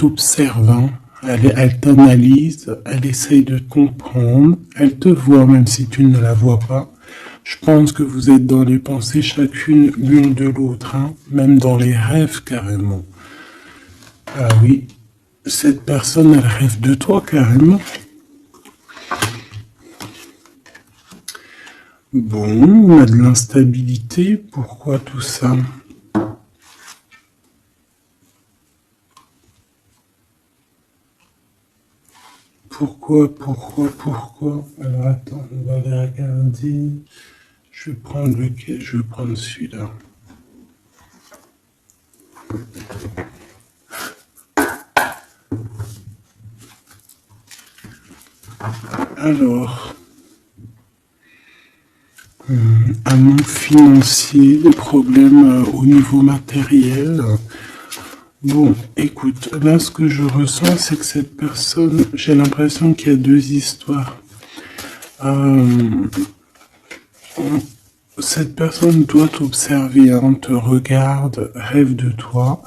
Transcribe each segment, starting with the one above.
t'observe, hein. Elle t'analyse, elle essaye de te comprendre, elle te voit même si tu ne la vois pas. Je pense que vous êtes dans les pensées chacune l'une de l'autre, hein, même dans les rêves carrément. Ah oui, cette personne, elle rêve de toi carrément. Bon, on a de l'instabilité, pourquoi tout ça? Pourquoi? Alors attends, on va aller regarder. Je vais prendre lequel? Je vais prendre celui-là. Alors, un manque financier, des problèmes au niveau matériel. Bon, écoute, là ce que je ressens, c'est que cette personne, j'ai l'impression qu'il y a deux histoires. Cette personne doit t'observer, hein, te regarde, rêve de toi,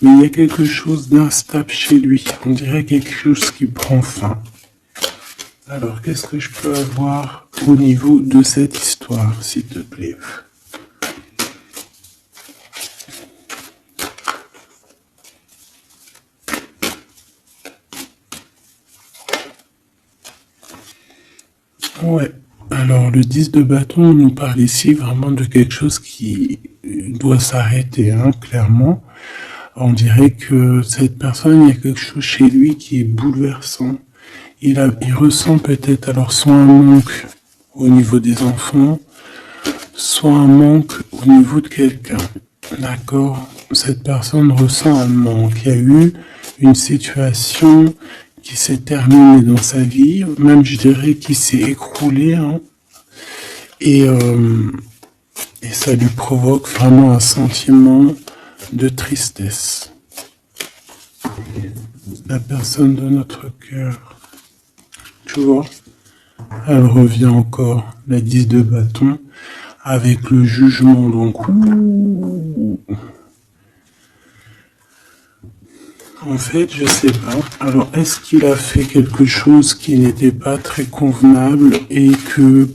mais il y a quelque chose d'instable chez lui. On dirait quelque chose qui prend fin. Alors, qu'est-ce que je peux avoir au niveau de cette histoire, s'il te plaît? Ouais. Alors, le 10 de bâton nous parle ici vraiment de quelque chose qui doit s'arrêter, hein, clairement. On dirait que cette personne, il y a quelque chose chez lui qui est bouleversant. Il ressent peut-être alors soit un manque au niveau des enfants, soit un manque au niveau de quelqu'un. D'accord? Cette personne ressent un manque. Il y a eu une situation qui s'est terminée dans sa vie, même je dirais qui s'est écroulée, hein, et ça lui provoque vraiment un sentiment de tristesse. La personne de notre cœur, tu vois, elle revient encore, la 10 de bâton, avec le jugement, donc... En fait, je sais pas. Alors, est-ce qu'il a fait quelque chose qui n'était pas très convenable et que,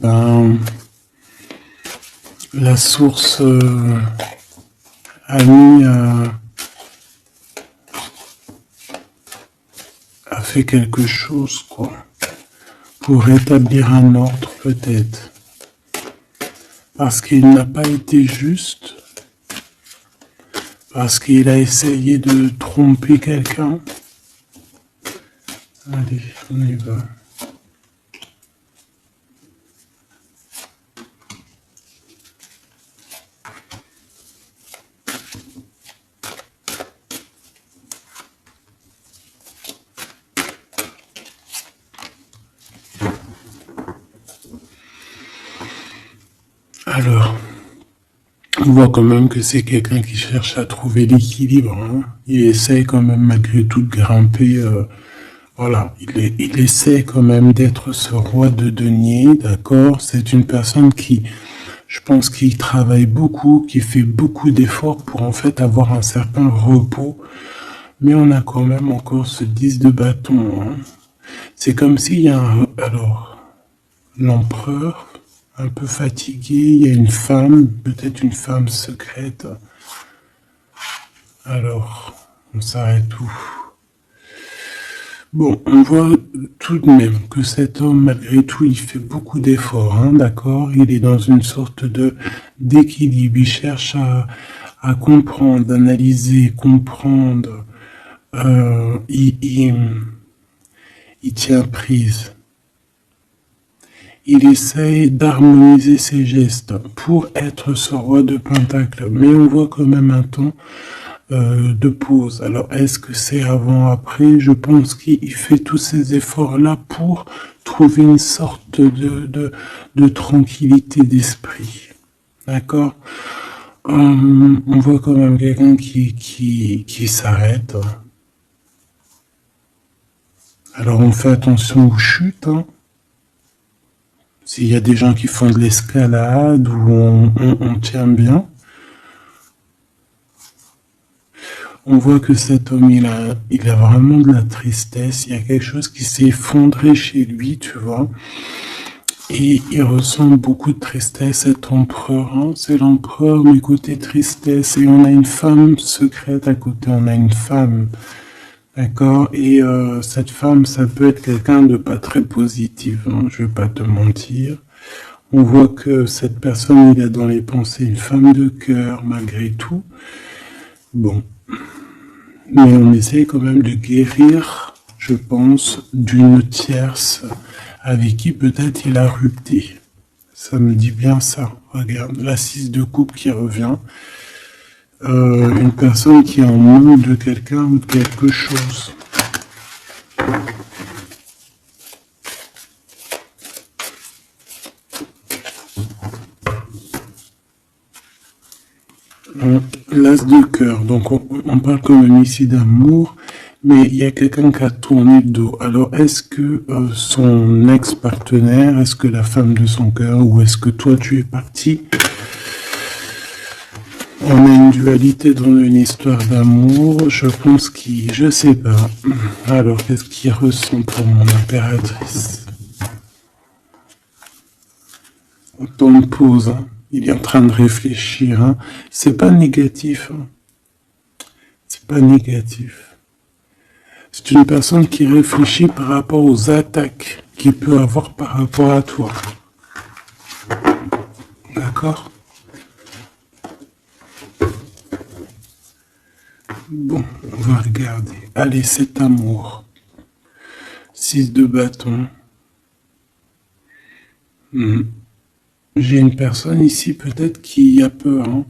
la source a mis a fait quelque chose, quoi, pour rétablir un ordre, peut-être. Parce qu'il n'a pas été juste, parce qu'il a essayé de tromper quelqu'un. Allez, on y va. Alors, on voit quand même que c'est quelqu'un qui cherche à trouver l'équilibre, hein. Il essaie quand même malgré tout de grimper. Voilà, il essaie quand même d'être ce roi de denier, d'accord? C'est une personne qui, je pense, qui travaille beaucoup, qui fait beaucoup d'efforts pour en fait avoir un certain repos. Mais on a quand même encore ce 10 de bâton, hein. C'est comme s'il y a alors, l'empereur, un peu fatigué, il y a une femme, peut-être une femme secrète. Alors, on s'arrête où? Bon, on voit tout de même que cet homme, malgré tout, il fait beaucoup d'efforts, hein, d'accord? Il est dans une sorte d'équilibre, il cherche à comprendre, analyser, comprendre. Il tient prise. Il essaye d'harmoniser ses gestes pour être ce roi de Pentacle. Mais on voit quand même un temps de pause. Alors, est-ce que c'est avant, après? Je pense qu'il fait tous ces efforts-là pour trouver une sorte de tranquillité d'esprit. D'accord? On voit quand même quelqu'un qui s'arrête. Alors, on fait attention aux chutes, hein. S'il y a des gens qui font de l'escalade où on tient bien. On voit que cet homme, il a vraiment de la tristesse. Il y a quelque chose qui s'est effondré chez lui, tu vois. Et il ressent beaucoup de tristesse, cet empereur. Hein. C'est l'empereur, mais côté tristesse. Et on a une femme secrète à côté. On a une femme. D'accord. Et cette femme, ça peut être quelqu'un de pas très positif. Hein. Je vais pas te mentir. On voit que cette personne, il a dans les pensées une femme de cœur, malgré tout. Bon. Mais on essaie quand même de guérir, je pense, d'une tierce avec qui peut-être il a rupté. Ça me dit bien ça. Regarde, la 6 de coupe qui revient. Une personne qui est en manque de quelqu'un ou de quelque chose. L'as de cœur, donc on parle quand même ici d'amour, mais il y a quelqu'un qui a tourné le dos. Alors est-ce que son ex-partenaire, est-ce que la femme de son cœur, ou est-ce que toi tu es parti? On a une dualité dans une histoire d'amour, je pense je sais pas. Alors qu'est-ce qu'il ressent pour mon impératrice? On tourne pause, hein. Il est en train de réfléchir. Hein. C'est pas négatif. Hein. C'est pas négatif. C'est une personne qui réfléchit par rapport aux attaques qu'il peut avoir par rapport à toi. D'accord? Bon, on va regarder. Allez, cet amour. 6 de bâton. J'ai une personne ici peut-être qui a peur. Hein.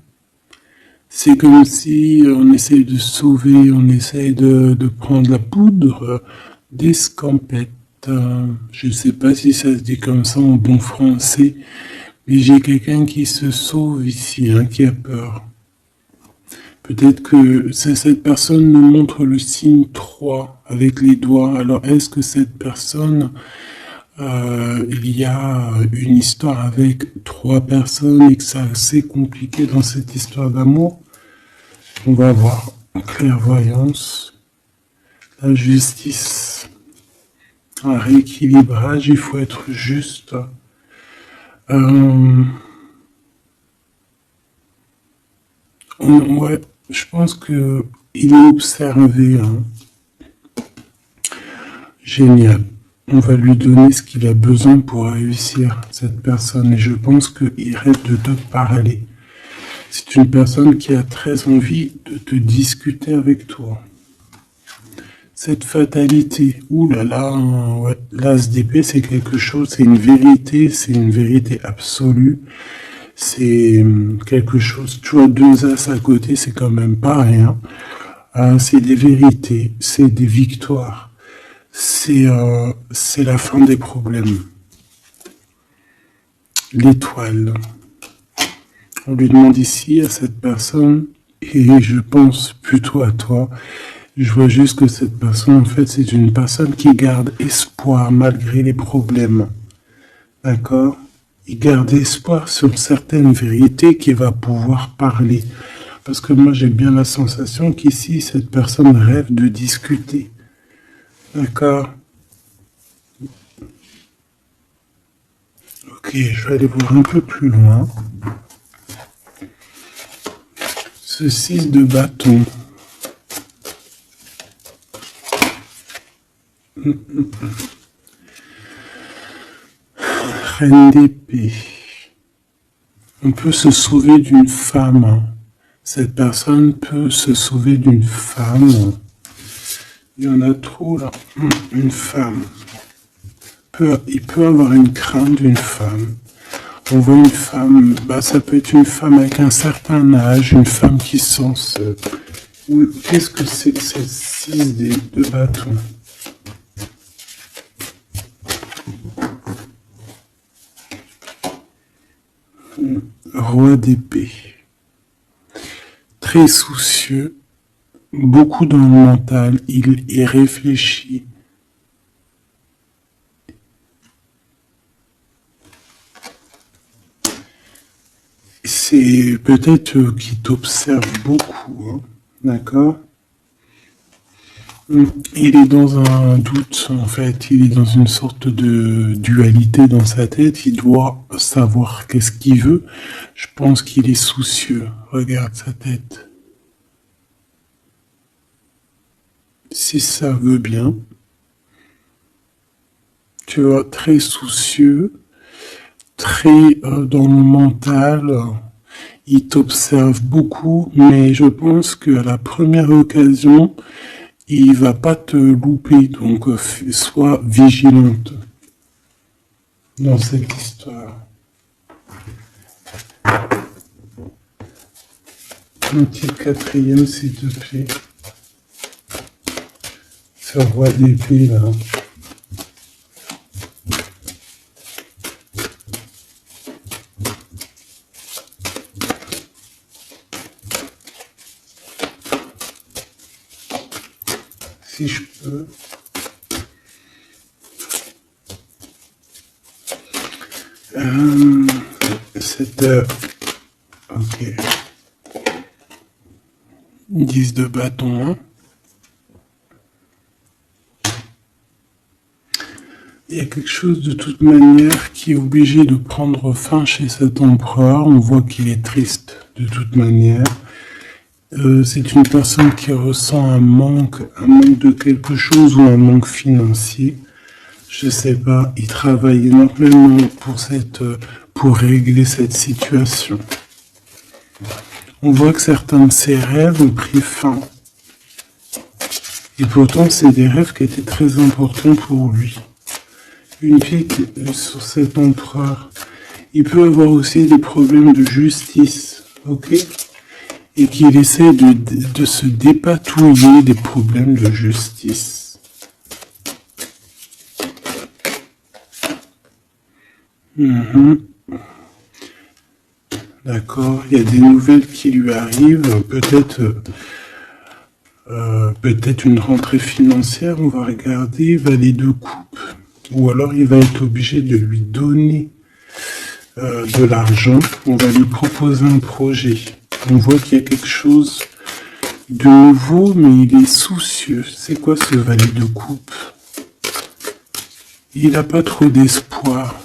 C'est comme si on essaye de sauver, on essaye de prendre la poudre d'escampette. Je ne sais pas si ça se dit comme ça en bon français, mais j'ai quelqu'un qui se sauve ici, hein, qui a peur. Peut-être que cette personne nous montre le signe 3 avec les doigts. Alors est-ce que cette personne... il y a une histoire avec 3 personnes et que c'est assez compliqué dans cette histoire d'amour. On va voir clairvoyance, la justice, un rééquilibrage, il faut être juste. Ouais, je pense que il est observé. Hein. Génial. On va lui donner ce qu'il a besoin pour réussir, cette personne. Et je pense qu'il rêve de te parler. C'est une personne qui a très envie de te discuter avec toi. Cette fatalité, oulala, ouais, l'as d'épée, c'est quelque chose, c'est une vérité absolue. C'est quelque chose, tu vois, 2 as à côté, c'est quand même pas rien. C'est des vérités, c'est des victoires. C'est la fin des problèmes. L'étoile. On lui demande ici à cette personne, et je pense plutôt à toi, je vois juste que cette personne, en fait, c'est une personne qui garde espoir malgré les problèmes. D'accord? Il garde espoir sur certaines vérités qu'il va pouvoir parler. Parce que moi, j'ai bien la sensation qu'ici, cette personne rêve de discuter. D'accord? Ok, je vais aller voir un peu plus loin. Ce 6 de bâton. Reine d'épée. On peut se sauver d'une femme. Cette personne peut se sauver d'une femme. Il y en a trop là. Une femme. Il peut avoir une crainte d'une femme. On voit une femme, ça peut être une femme avec un certain âge, une femme qui sent seule. Qu'est-ce que c'est que cette 6 de bâton? Roi d'épée. Très soucieux, beaucoup dans le mental, il y réfléchit. C'est peut-être qu'il t'observe beaucoup, hein, d'accord? Il est dans un doute, en fait. Il est dans une sorte de dualité dans sa tête. Il doit savoir qu'est-ce qu'il veut. Je pense qu'il est soucieux. Regarde sa tête. Si ça veut bien, tu vois, très soucieux, très dans le mental. Il t'observe beaucoup, mais je pense qu'à la première occasion, il va pas te louper, donc sois vigilante dans cette histoire. Un petit quatrième, s'il te plaît. Ce roi d'épée, là. Si je peux. Cette... ok. 10 de bâton, hein. Il y a quelque chose de toute manière qui est obligé de prendre fin chez cet empereur. On voit qu'il est triste de toute manière. C'est une personne qui ressent un manque de quelque chose ou un manque financier. Je sais pas, il travaille énormément pour régler cette situation. On voit que certains de ses rêves ont pris fin. Et pourtant, c'est des rêves qui étaient très importants pour lui. Une fille sur cet empereur. Il peut avoir aussi des problèmes de justice, ok? Et qu'il essaie de se dépatouiller des problèmes de justice. D'accord, il y a des nouvelles qui lui arrivent, peut-être une rentrée financière, on va regarder, valet de coupe, ou alors il va être obligé de lui donner de l'argent, on va lui proposer un projet. On voit qu'il y a quelque chose de nouveau, mais il est soucieux. C'est quoi ce valet de coupe? Il n'a pas trop d'espoir.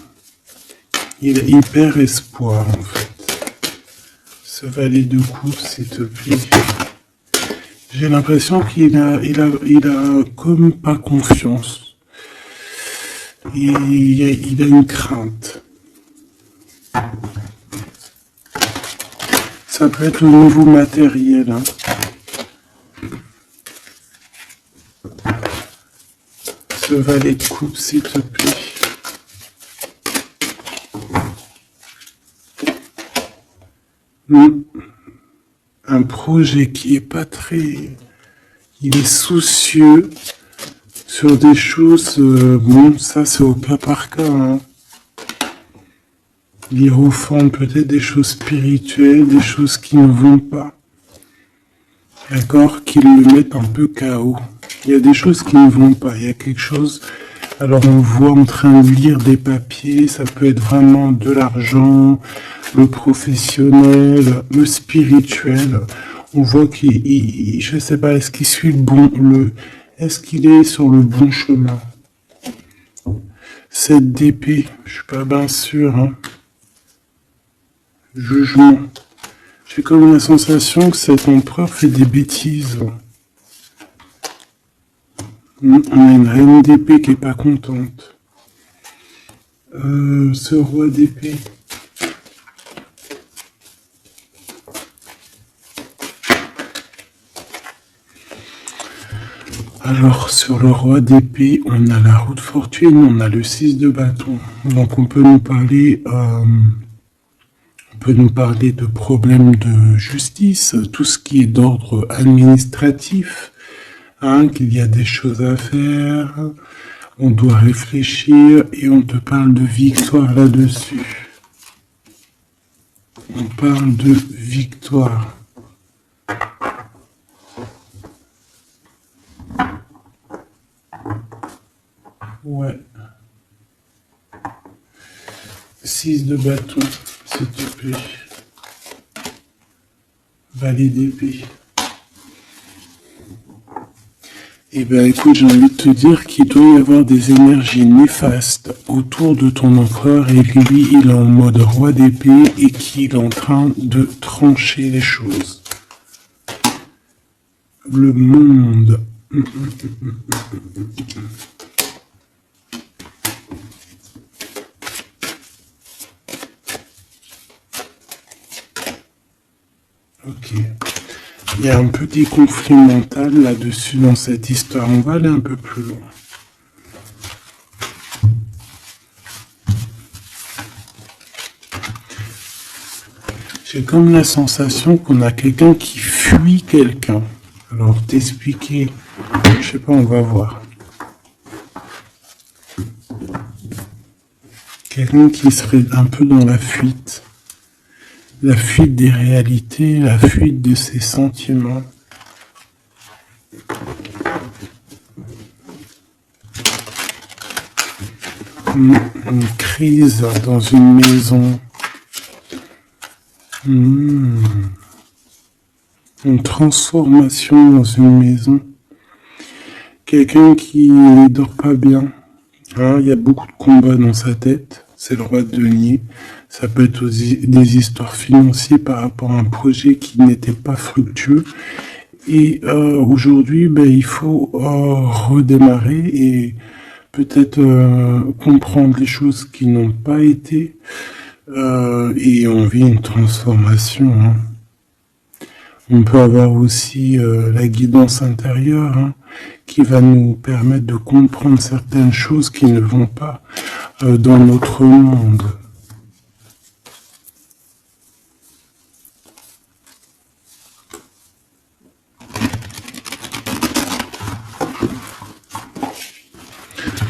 Il perd espoir, en fait. Ce valet de coupe, s'il te plaît. J'ai l'impression qu'il a comme pas confiance. Il a une crainte. Ça peut être au niveau matériel, hein. Ce valet de coupe, s'il te plaît. Un projet qui est pas très... Il est soucieux sur des choses... bon, ça c'est au cas par cas, hein. Il refond peut-être des choses spirituelles, des choses qui ne vont pas. D'accord? Qui le mettent un peu KO. Il y a des choses qui ne vont pas. Il y a quelque chose... Alors on voit en train de lire des papiers, ça peut être vraiment de l'argent, le professionnel, le spirituel. On voit qu'il, je sais pas, est-ce qu'il suit est-ce qu'il est sur le bon chemin? Cette d'épée, je suis pas bien sûr, hein. Jugement. J'ai comme la sensation que cet empereur fait des bêtises. On a une reine d'épée qui est pas contente. Ce roi d'épée. Alors, sur le roi d'épée, on a la roue de fortune, on a le 6 de bâton. Donc, on peut nous parler de problèmes de justice, tout ce qui est d'ordre administratif, hein, qu'il y a des choses à faire, on doit réfléchir et on te parle de victoire là-dessus. On parle de victoire. Ouais. 6 de bâton, s'il te plaît. Valet d'épée. Eh bien, écoute, j'ai envie de te dire qu'il doit y avoir des énergies néfastes autour de ton empereur et que lui, il est en mode roi d'épée et qu'il est en train de trancher les choses. Le monde. Ok. Il y a un petit conflit mental là-dessus dans cette histoire. On va aller un peu plus loin. J'ai comme la sensation qu'on a quelqu'un qui fuit quelqu'un. Alors t'expliquer, je sais pas, on va voir. Quelqu'un qui serait un peu dans la fuite des réalités, la fuite de ses sentiments. Une crise dans une maison. Une transformation dans une maison. Quelqu'un qui ne dort pas bien. Hein, il y a beaucoup de combats dans sa tête. C'est le roi de denier. Ça peut être aussi des histoires financières par rapport à un projet qui n'était pas fructueux. Et aujourd'hui, ben, il faut redémarrer et peut-être comprendre les choses qui n'ont pas été. Et on vit une transformation. Hein. On peut avoir aussi la guidance intérieure qui va nous permettre de comprendre certaines choses qui ne vont pas dans notre monde.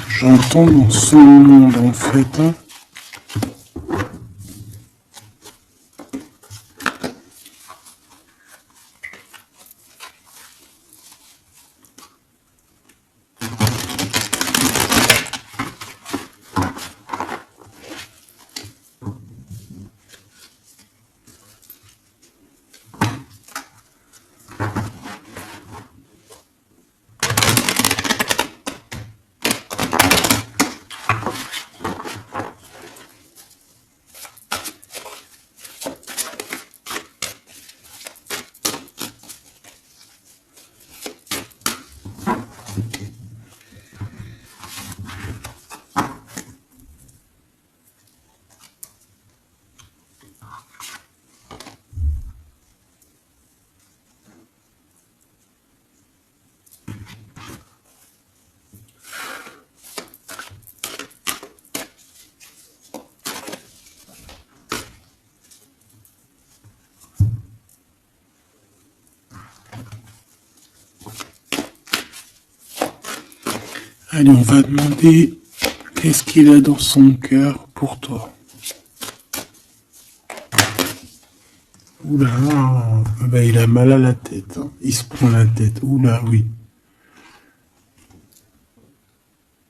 J'entends dans son monde en fait. Allez, on va demander qu'est-ce qu'il a dans son cœur pour toi. Oula, bah, il a mal à la tête. Hein. Il se prend la tête. Oula, oui.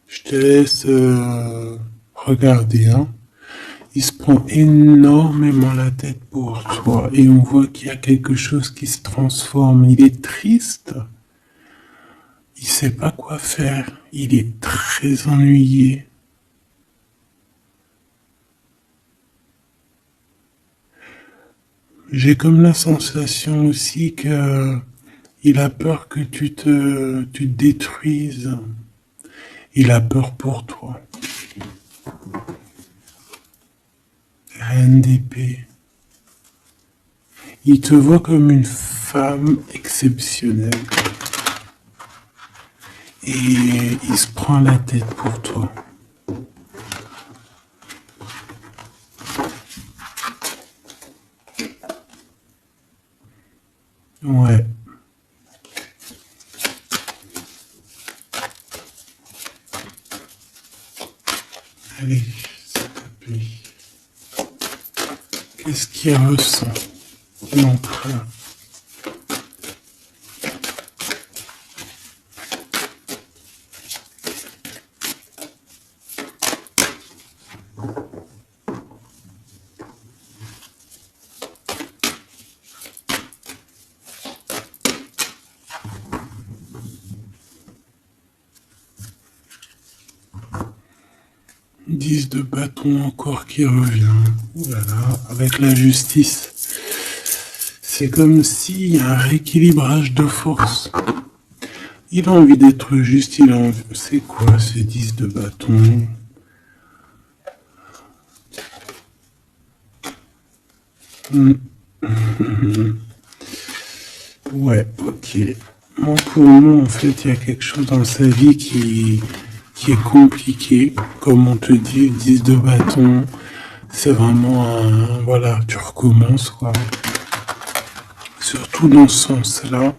Je te laisse regarder. Hein. Il se prend énormément la tête pour toi. Et on voit qu'il y a quelque chose qui se transforme. Il est triste. Il sait pas quoi faire. Il est très ennuyé. J'ai comme la sensation aussi que il a peur que tu te détruises. Il a peur pour toi. Reine d'épée. Il te voit comme une femme exceptionnelle. Et il se prend la tête pour toi. Ouais. Allez, s'il te plaît. Qu'est-ce qu'il ressent, l'empereur? 10 de bâton encore qui revient. Ouh là là, avec la justice. C'est comme s'il y a un rééquilibrage de force. Il a envie d'être juste, il a envie... C'est quoi ces 10 de bâton? Ouais, ok. Bon, pour moi, en fait, il y a quelque chose dans sa vie qui est compliqué. Comme on te dit, 10 de bâton, c'est vraiment un... Voilà, tu recommences, quoi. Surtout dans ce sens-là.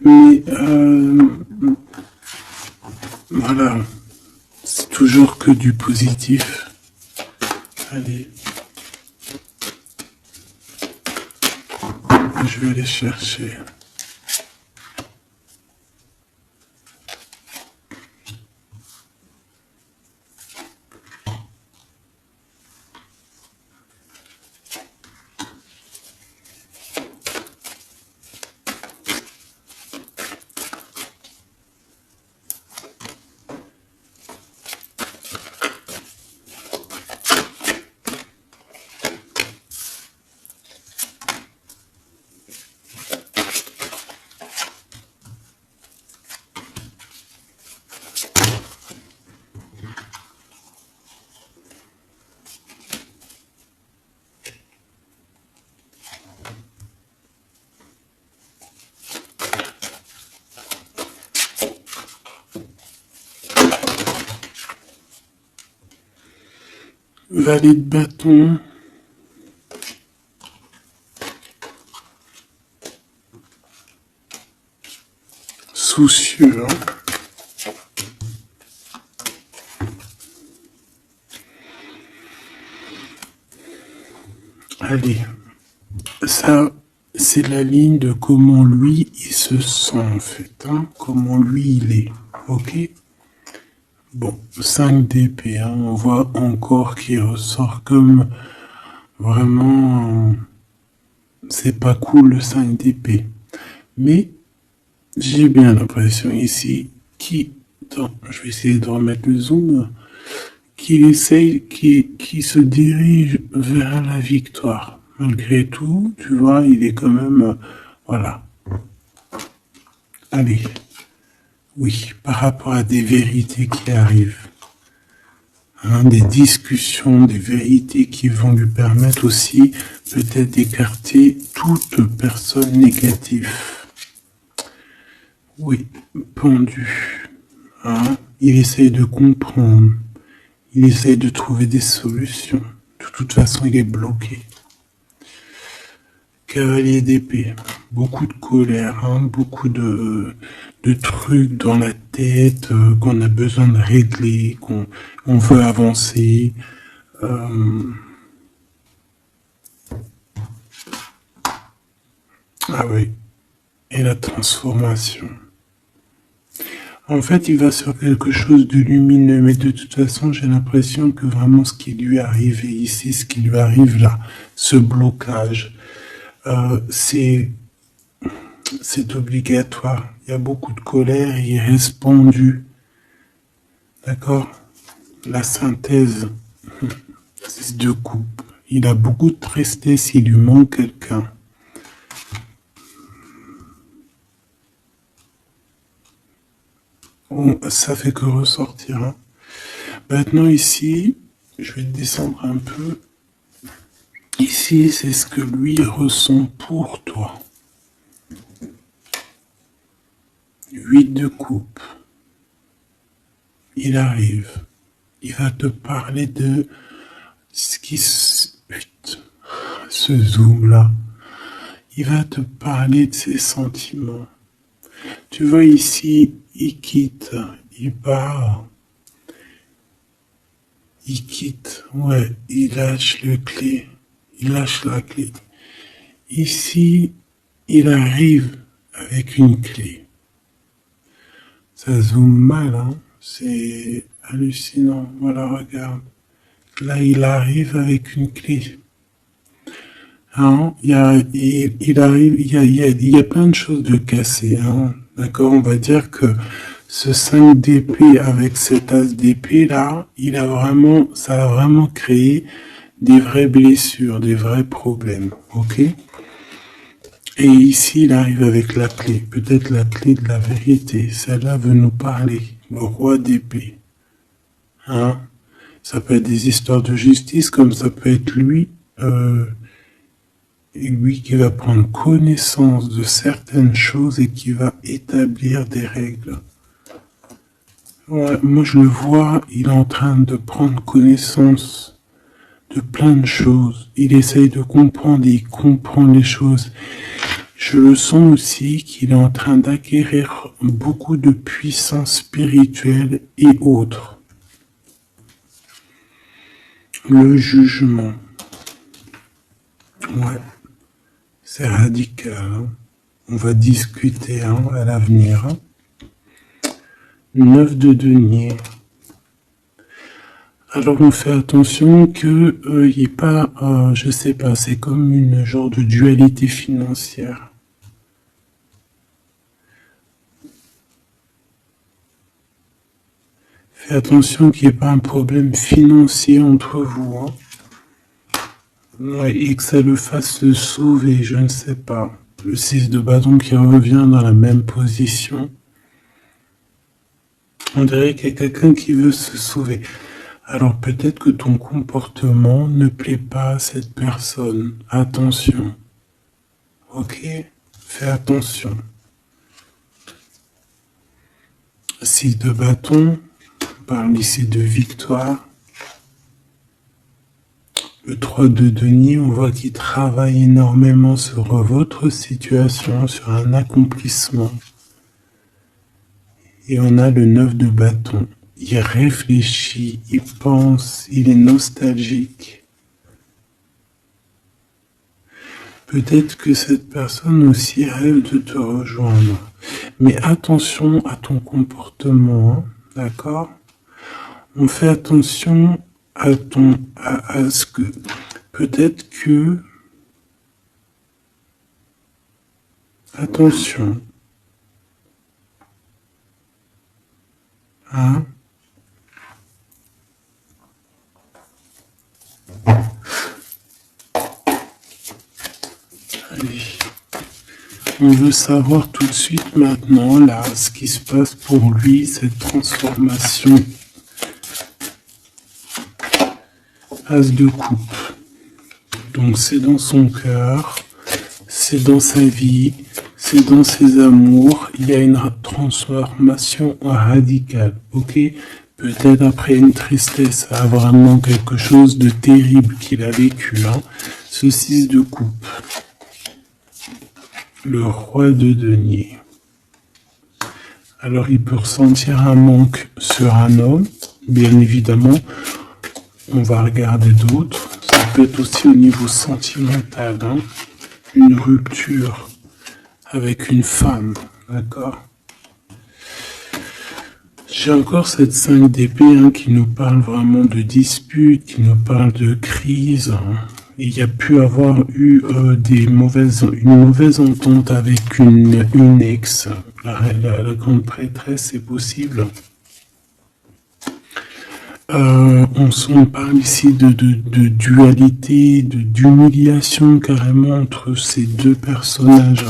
Mais, voilà, c'est toujours que du positif. Allez. Je vais aller chercher. Valet de bâton. Soucieux. Allez. Ça, c'est la ligne de comment lui, il se sent, en fait. Hein, comment lui, il est. Ok? Bon, 5 d'épée, hein, on voit encore qu'il ressort comme vraiment... c'est pas cool le 5 d'épée. Mais j'ai bien l'impression ici je vais essayer de remettre le zoom, qu'il essaye, qui se dirige vers la victoire. Malgré tout, tu vois, il est quand même... voilà. Allez. Oui, par rapport à des vérités qui arrivent. Hein, des discussions, des vérités qui vont lui permettre aussi peut-être d'écarter toute personne négative. Oui, pendu. Hein, il essaye de comprendre. Il essaye de trouver des solutions. De toute façon, il est bloqué. Cavalier d'épée. Beaucoup de colère, hein, beaucoup de trucs dans la tête qu'on a besoin de régler, qu'on veut avancer. Ah oui. Et la transformation. En fait, il va sur quelque chose de lumineux, mais de toute façon, j'ai l'impression que vraiment ce qui lui est arrivé ici, ce qui lui arrive là, ce blocage, c'est obligatoire. Il y a beaucoup de colère, il reste pendu. D'accord? La synthèse, 6 de coupe. Il a beaucoup de tristesse, il lui manque quelqu'un. Bon, ça fait que ressortir. Hein. Maintenant ici, je vais descendre un peu. Ici, c'est ce que lui ressent pour toi. 8 de coupe. Il arrive. Il va te parler de ce qui se... Putain, ce zoom là. Il va te parler de ses sentiments. Tu vois ici, il quitte, il part. Il quitte, ouais, il lâche le clé. Il lâche la clé. Ici, il arrive avec une clé. Ça zoome mal, hein. C'est hallucinant. Voilà, regarde. Là, il arrive avec une clé. Hein, il arrive, il y a plein de choses de cassées. Hein. D'accord, on va dire que Ce 5 d'épée avec cet as d'épée là, ça a vraiment créé des vraies blessures, des vrais problèmes, ok? Et ici, il arrive avec la clé, peut-être la clé de la vérité. Celle-là veut nous parler, le roi d'épée. Hein? Ça peut être des histoires de justice, comme ça peut être lui qui va prendre connaissance de certaines choses et qui va établir des règles. Ouais, moi je le vois, il est en train de prendre connaissance de plein de choses. Il essaye de comprendre et il comprend les choses. Je le sens aussi qu'il est en train d'acquérir beaucoup de puissance spirituelle et autres. Le jugement. Ouais, c'est radical. Hein. On va discuter à l'avenir. 9 de denier. Alors on fait attention que il n'y ait pas, je sais pas, c'est comme une genre de dualité financière. Fais attention qu'il n'y ait pas un problème financier entre vous. Hein. Ouais, et que ça le fasse se sauver, je ne sais pas. Le 6 de bâton qui revient dans la même position. On dirait qu'il y a quelqu'un qui veut se sauver. Alors peut-être que ton comportement ne plaît pas à cette personne. Attention. Ok? Fais attention. 6 de bâton. On parle ici de victoire. Le 3 de denier, on voit qu'il travaille énormément sur votre situation, sur un accomplissement. Et on a le 9 de bâton. Il réfléchit, il pense, il est nostalgique. Peut-être que cette personne aussi rêve de te rejoindre. Mais attention à ton comportement, hein, d'accord? On fait attention à ce que peut-être que attention. Hein? Allez. On veut savoir tout de suite maintenant, là, ce qui se passe pour lui, cette transformation. As de coupe. Donc c'est dans son cœur, c'est dans sa vie, c'est dans ses amours. Il y a une transformation radicale, ok? Peut-être après une tristesse, vraiment quelque chose de terrible qu'il a vécu. Hein. Ce 6 de coupe. Le roi de denier. Alors il peut ressentir un manque sur un homme, bien évidemment. On va regarder d'autres. Ça peut être aussi au niveau sentimental, hein, une rupture avec une femme, d'accord? J'ai encore cette 5 d'épée qui nous parle vraiment de dispute, qui nous parle de crise. Hein. Il y a pu avoir eu une mauvaise entente avec une ex. La grande prêtresse, c'est possible. On parle ici de dualité, d'humiliation carrément entre ces deux personnages.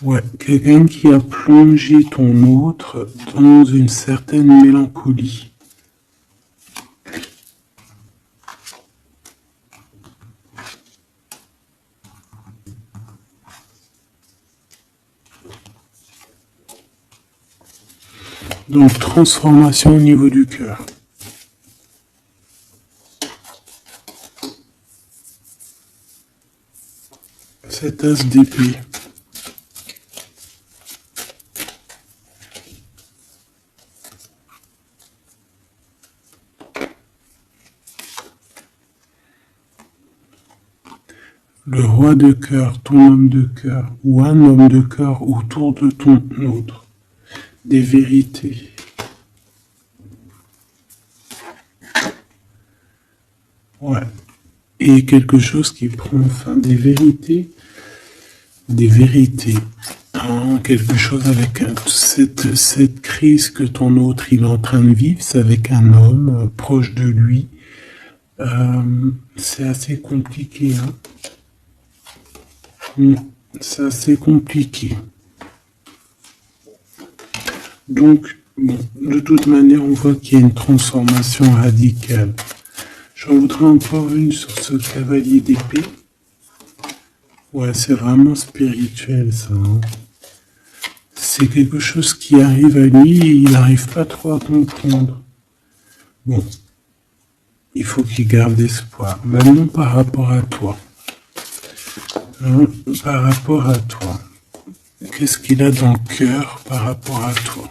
Ouais, quelqu'un qui a plongé ton autre dans une certaine mélancolie. Donc, transformation au niveau du cœur. Cet as d'épée. Le roi de cœur, ton homme de cœur, ou un homme de cœur autour de ton autre. Des vérités. Ouais. et quelque chose qui prend enfin des vérités, hein, quelque chose avec cette crise que ton autre il est en train de vivre, c'est avec un homme proche de lui. C'est assez compliqué, hein. C'est assez compliqué. Donc, bon, de toute manière, on voit qu'il y a une transformation radicale. J'en voudrais encore une sur ce cavalier d'épée. Ouais, c'est vraiment spirituel, ça, hein. C'est quelque chose qui arrive à lui et il n'arrive pas trop à comprendre. Bon, il faut qu'il garde espoir. Maintenant, par rapport à toi. Hein, par rapport à toi. Qu'est-ce qu'il a dans le cœur par rapport à toi?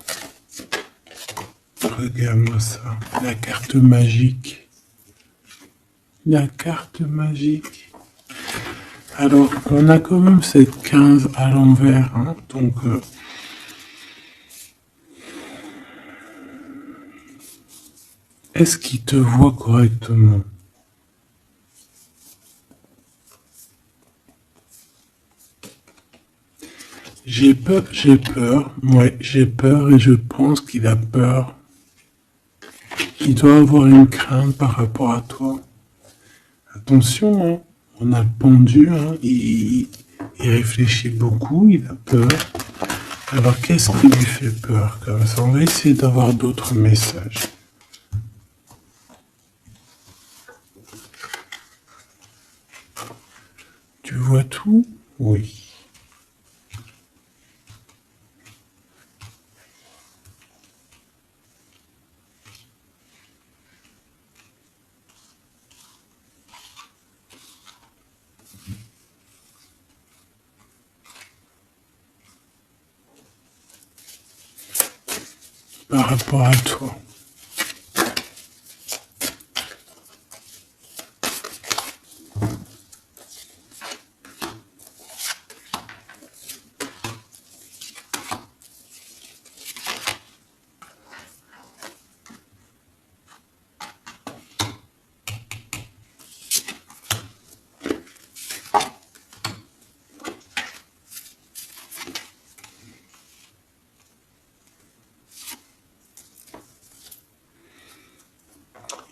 Regarde-moi ça. La carte magique. La carte magique. Alors, on a quand même cette 15 à l'envers, hein, donc... est-ce qu'il te voit correctement? J'ai peur, ouais, j'ai peur et je pense qu'il a peur. Il doit avoir une crainte par rapport à toi. Attention, hein, on a le pendu, hein, il réfléchit beaucoup, il a peur. Alors qu'est-ce qui lui fait peur comme ça? On va essayer d'avoir d'autres messages. Tu vois tout? Oui. Par rapport à toi.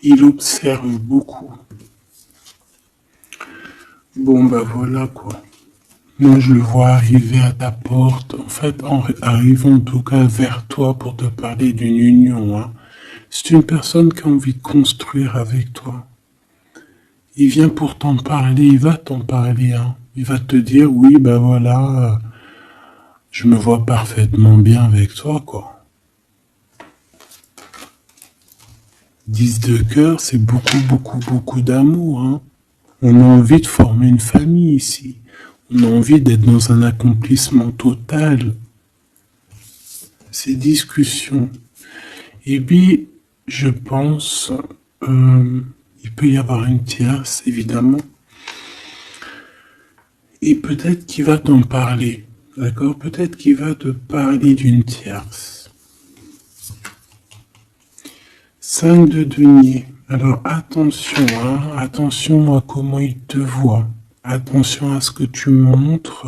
Il observe beaucoup. Bon, bah voilà quoi. Moi, je le vois arriver à ta porte, en fait, en arrivant en tout cas vers toi pour te parler d'une union, hein. C'est une personne qui a envie de construire avec toi. Il vient pour t'en parler, il va t'en parler, hein. Il va te dire, oui, bah voilà, je me vois parfaitement bien avec toi, quoi. 10 de cœur, c'est beaucoup, beaucoup, beaucoup d'amour, hein. On a envie de former une famille ici. On a envie d'être dans un accomplissement total. Ces discussions. Et puis, je pense, il peut y avoir une tierce, évidemment. Et peut-être qu'il va t'en parler. D'accord? Peut-être qu'il va te parler d'une tierce. 5 de denier. Alors attention, hein, attention à comment il te voit. Attention à ce que tu montres.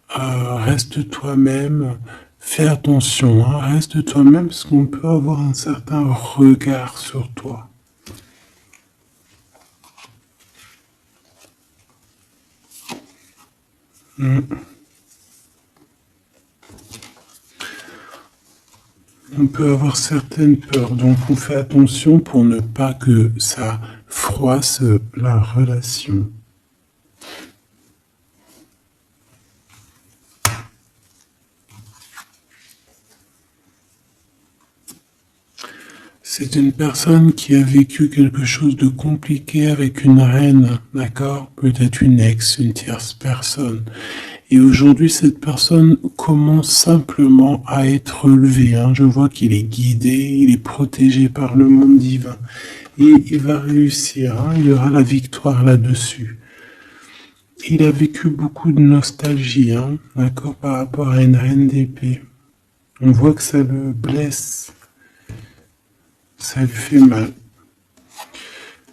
Reste toi-même. Fais attention, hein, reste toi-même parce qu'on peut avoir un certain regard sur toi. On peut avoir certaines peurs, donc on fait attention pour ne pas que ça froisse la relation. C'est une personne qui a vécu quelque chose de compliqué avec une reine, d'accord? Peut-être une ex, une tierce personne. Et aujourd'hui, cette personne commence simplement à être relevée, hein. Je vois qu'il est guidé, il est protégé par le monde divin. Et il va réussir, hein. Il y aura la victoire là-dessus. Il a vécu beaucoup de nostalgie, hein, d'accord, par rapport à une reine d'épée. On voit que ça le blesse. Ça lui fait mal.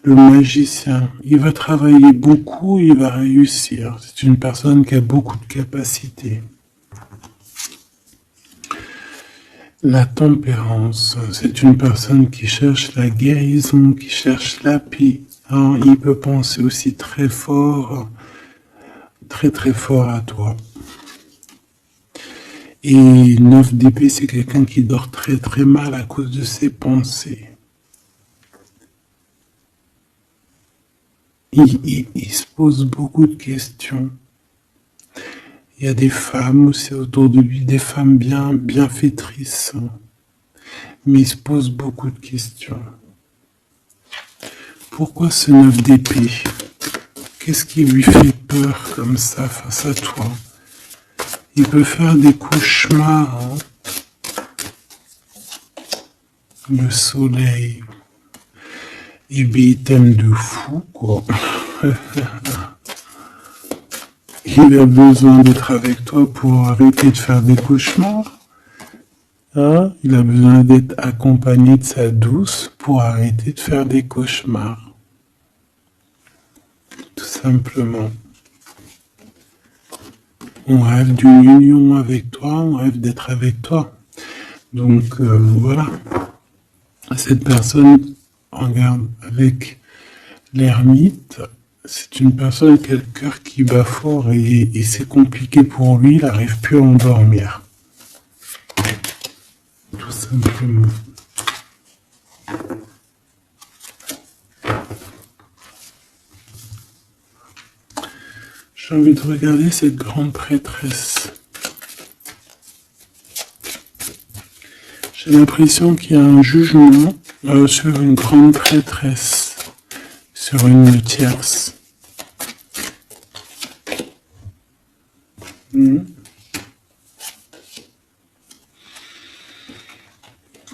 Le magicien, il va travailler beaucoup, il va réussir. C'est une personne qui a beaucoup de capacités. La tempérance, c'est une personne qui cherche la guérison, qui cherche la paix. Alors, il peut penser aussi très fort, très fort à toi. Et 9 d'épée, c'est quelqu'un qui dort très mal à cause de ses pensées. Il se pose beaucoup de questions. Il y a des femmes aussi autour de lui, des femmes bienfaitrices. Mais il se pose beaucoup de questions. Pourquoi ce 9 d'épée? Qu'est-ce qui lui fait peur comme ça face à toi? Il peut faire des cauchemars. Hein? Le soleil. Et bien, il t'aime de fou, quoi. Il a besoin d'être avec toi pour arrêter de faire des cauchemars. Hein? Il a besoin d'être accompagné de sa douce pour arrêter de faire des cauchemars. Tout simplement. On rêve d'une union avec toi, on rêve d'être avec toi. Donc voilà. Cette personne, regarde, avec l'ermite, c'est une personne qui a le cœur qui bat fort et c'est compliqué pour lui, il n'arrive plus à endormir. Tout simplement. J'ai envie de regarder cette grande prêtresse. J'ai l'impression qu'il y a un jugement sur une grande prêtresse, sur une tierce.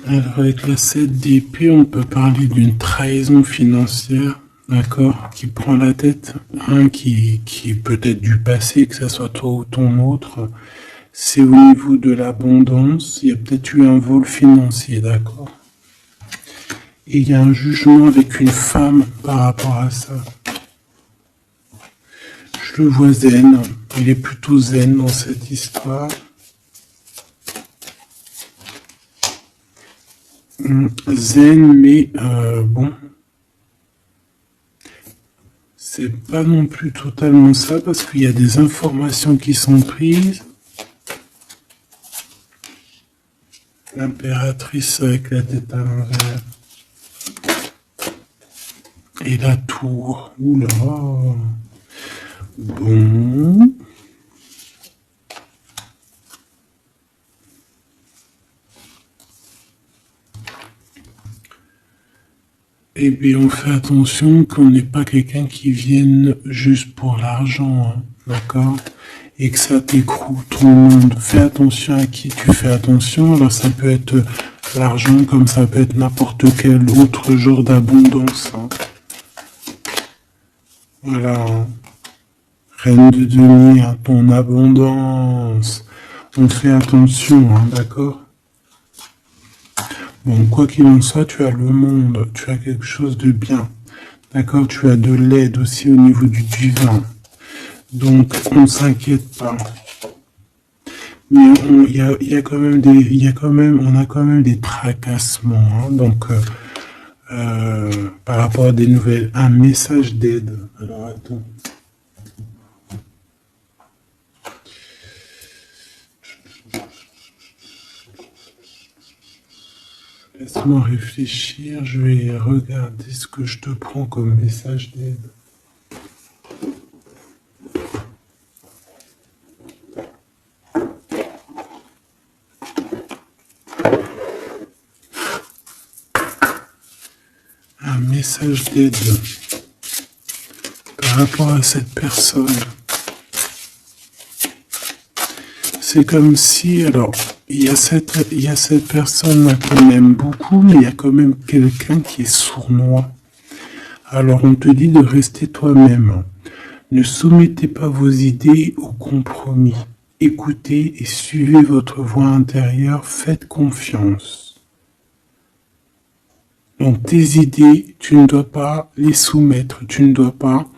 Alors avec la 7 d'épée, on peut parler d'une trahison financière, d'accord, qui prend la tête, hein, qui peut être du passé, que ce soit toi ou ton autre. C'est au niveau de l'abondance, il y a peut-être eu un vol financier, d'accord. Et il y a un jugement avec une femme par rapport à ça. Je le vois zen, il est plutôt zen dans cette histoire. Zen, mais bon, c'est pas non plus totalement ça parce qu'il y a des informations qui sont prises. L'impératrice avec la tête à l'envers. Et la tour. Oula. Bon. Et bien, on fait attention qu'on n'est pas quelqu'un qui vienne juste pour l'argent, hein, d'accord? Et que ça t'écroule tout le monde. Fais attention à qui tu fais attention. Alors, ça peut être l'argent comme ça peut être n'importe quel autre genre d'abondance. Hein. Voilà. Hein. Reine de denier, hein, ton abondance. On fait attention, hein, d'accord? Bon, quoi qu'il en soit, tu as le monde, tu as quelque chose de bien. D'accord? Tu as de l'aide aussi au niveau du divin. Donc, on ne s'inquiète pas. Mais il y a quand même on a quand même des tracassements. Hein, donc, par rapport à des nouvelles, un message d'aide. Alors, attends. Laisse-moi réfléchir, je vais regarder ce que je te prends comme message d'aide. Un message d'aide par rapport à cette personne. C'est comme si, alors, il y a cette personne-là qu'on aime beaucoup, mais il y a quand même quelqu'un qui est sournois. Alors, on te dit de rester toi-même. Ne soumettez pas vos idées au compromis. Écoutez et suivez votre voix intérieure. Faites confiance. Donc tes idées, tu ne dois pas les soumettre, tu ne dois pas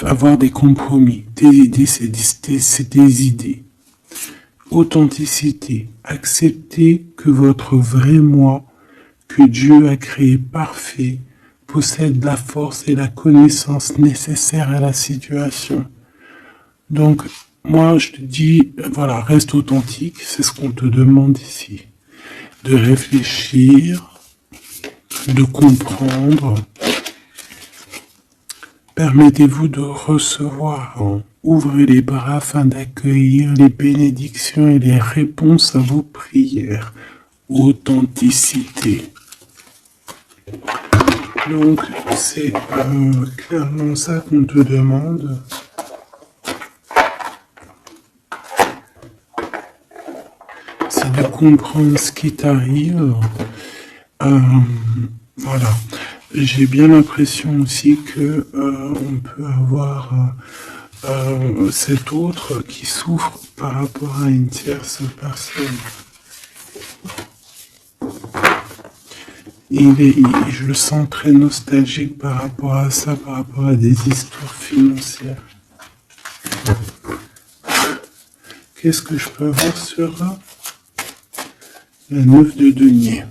avoir des compromis. Tes idées, c'est tes idées. Authenticité, accepter que votre vrai moi, que Dieu a créé parfait, possède la force et la connaissance nécessaires à la situation. Donc, moi, je te dis, voilà, reste authentique, c'est ce qu'on te demande ici. De réfléchir, de comprendre. Permettez-vous de recevoir. Ouvrez les bras afin d'accueillir les bénédictions et les réponses à vos prières. Authenticité. Donc, c'est clairement ça qu'on te demande. C'est de comprendre ce qui t'arrive. Voilà. J'ai bien l'impression aussi que on peut avoir cet autre qui souffre par rapport à une tierce personne. Je le sens très nostalgique par rapport à ça, par rapport à des histoires financières. Qu'est-ce que je peux avoir sur la 9 de denier?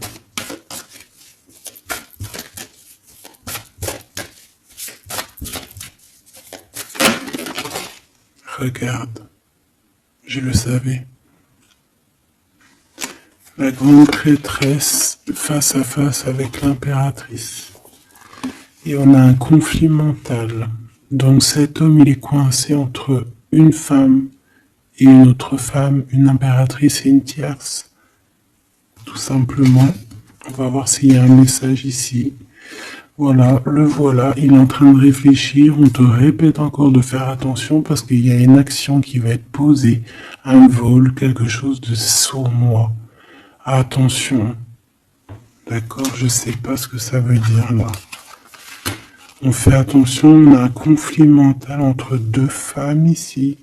Regarde, je le savais. La grande prêtresse face à face avec l'impératrice. Et on a un conflit mental. Donc cet homme, il est coincé entre une femme et une autre femme, une impératrice et une tierce. Tout simplement. On va voir s'il y a un message ici. Voilà, le voilà, il est en train de réfléchir, on te répète encore de faire attention parce qu'il y a une action qui va être posée, un vol, quelque chose de sournois. Attention, d'accord, je sais pas ce que ça veut dire là. On fait attention, on a un conflit mental entre deux femmes ici.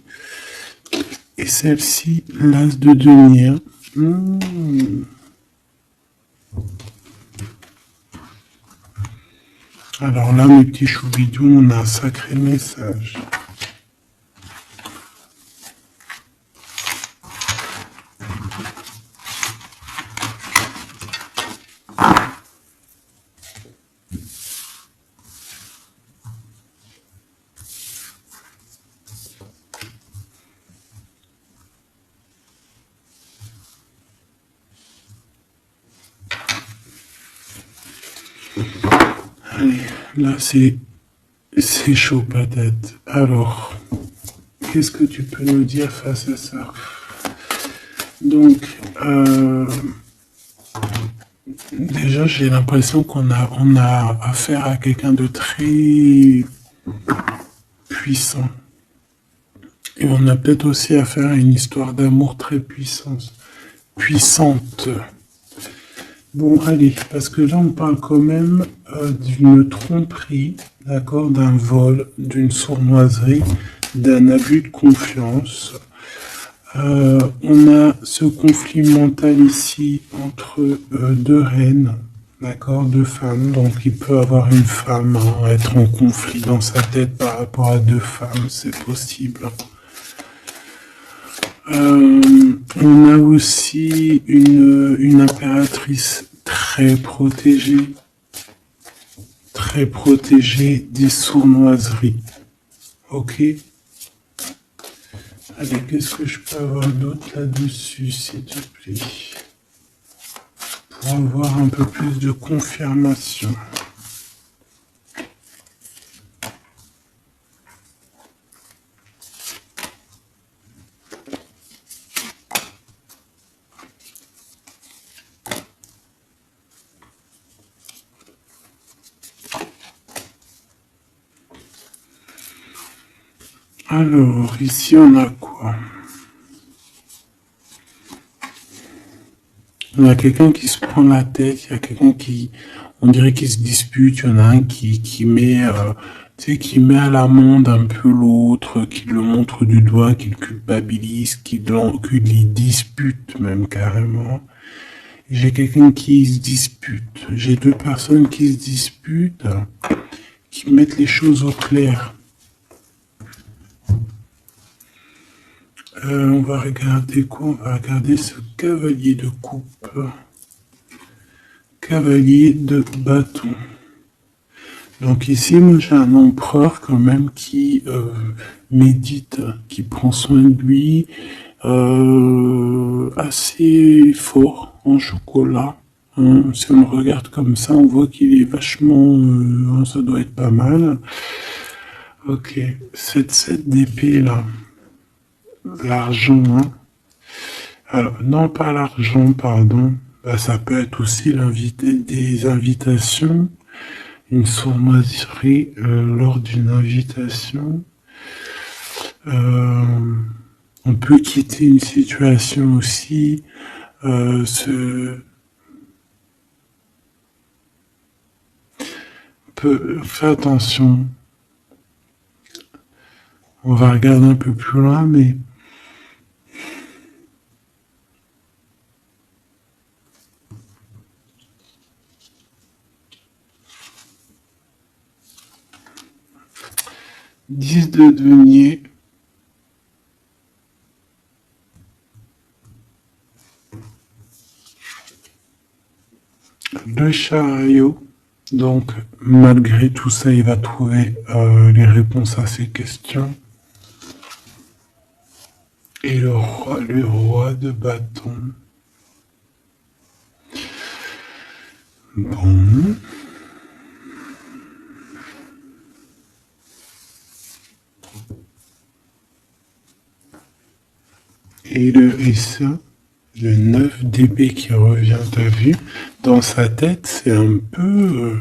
Et celle-ci, l'as de denier. Alors là, mes petits choubidous, on a un sacré message. Allez, là c'est chaud patate. Alors, qu'est-ce que tu peux nous dire face à ça? Donc, déjà j'ai l'impression qu'on a affaire à quelqu'un de très puissant. Et on a peut-être aussi affaire à une histoire d'amour très puissante. Bon, allez, parce que là, on parle quand même d'une tromperie, d'accord, d'un vol, d'une sournoiserie, d'un abus de confiance. On a ce conflit mental ici entre deux reines, d'accord, deux femmes. Donc, il peut avoir une femme, être en conflit dans sa tête par rapport à deux femmes, c'est possible. On a aussi une impératrice très protégée des sournoiseries. Ok? Allez, qu'est-ce que je peux avoir d'autre là-dessus, s'il te plaît? Pour avoir un peu plus de confirmation. Alors, ici, on a quoi? On a quelqu'un qui se prend la tête, il y a quelqu'un on dirait qu'il se dispute, il y en a un qui met, qui met à l'amende un peu l'autre, qui le montre du doigt, qui le culpabilise, qui le dispute même carrément. J'ai quelqu'un qui se dispute. J'ai deux personnes qui se disputent, qui mettent les choses au clair. On va regarder quoi? On va regarder ce cavalier de coupe. Cavalier de bâton. Donc ici, moi j'ai un empereur quand même qui médite, qui prend soin de lui, assez fort en chocolat. Hein. Si on le regarde comme ça, on voit qu'il est vachement... ça doit être pas mal. Ok, cette 7 d'épée là. L'argent, hein. Alors, non pas l'argent, pardon. Bah, ça peut être aussi des invitations. Une sournoiserie lors d'une invitation. On peut quitter une situation aussi. Fais attention. On va regarder un peu plus loin, mais 10 de denier. Le chariot. Donc, malgré tout ça, il va trouver les réponses à ses questions. Et le roi de bâton. Bon. Et ça, le 9 d'épée qui revient, t'as vu? Dans sa tête, c'est un peu...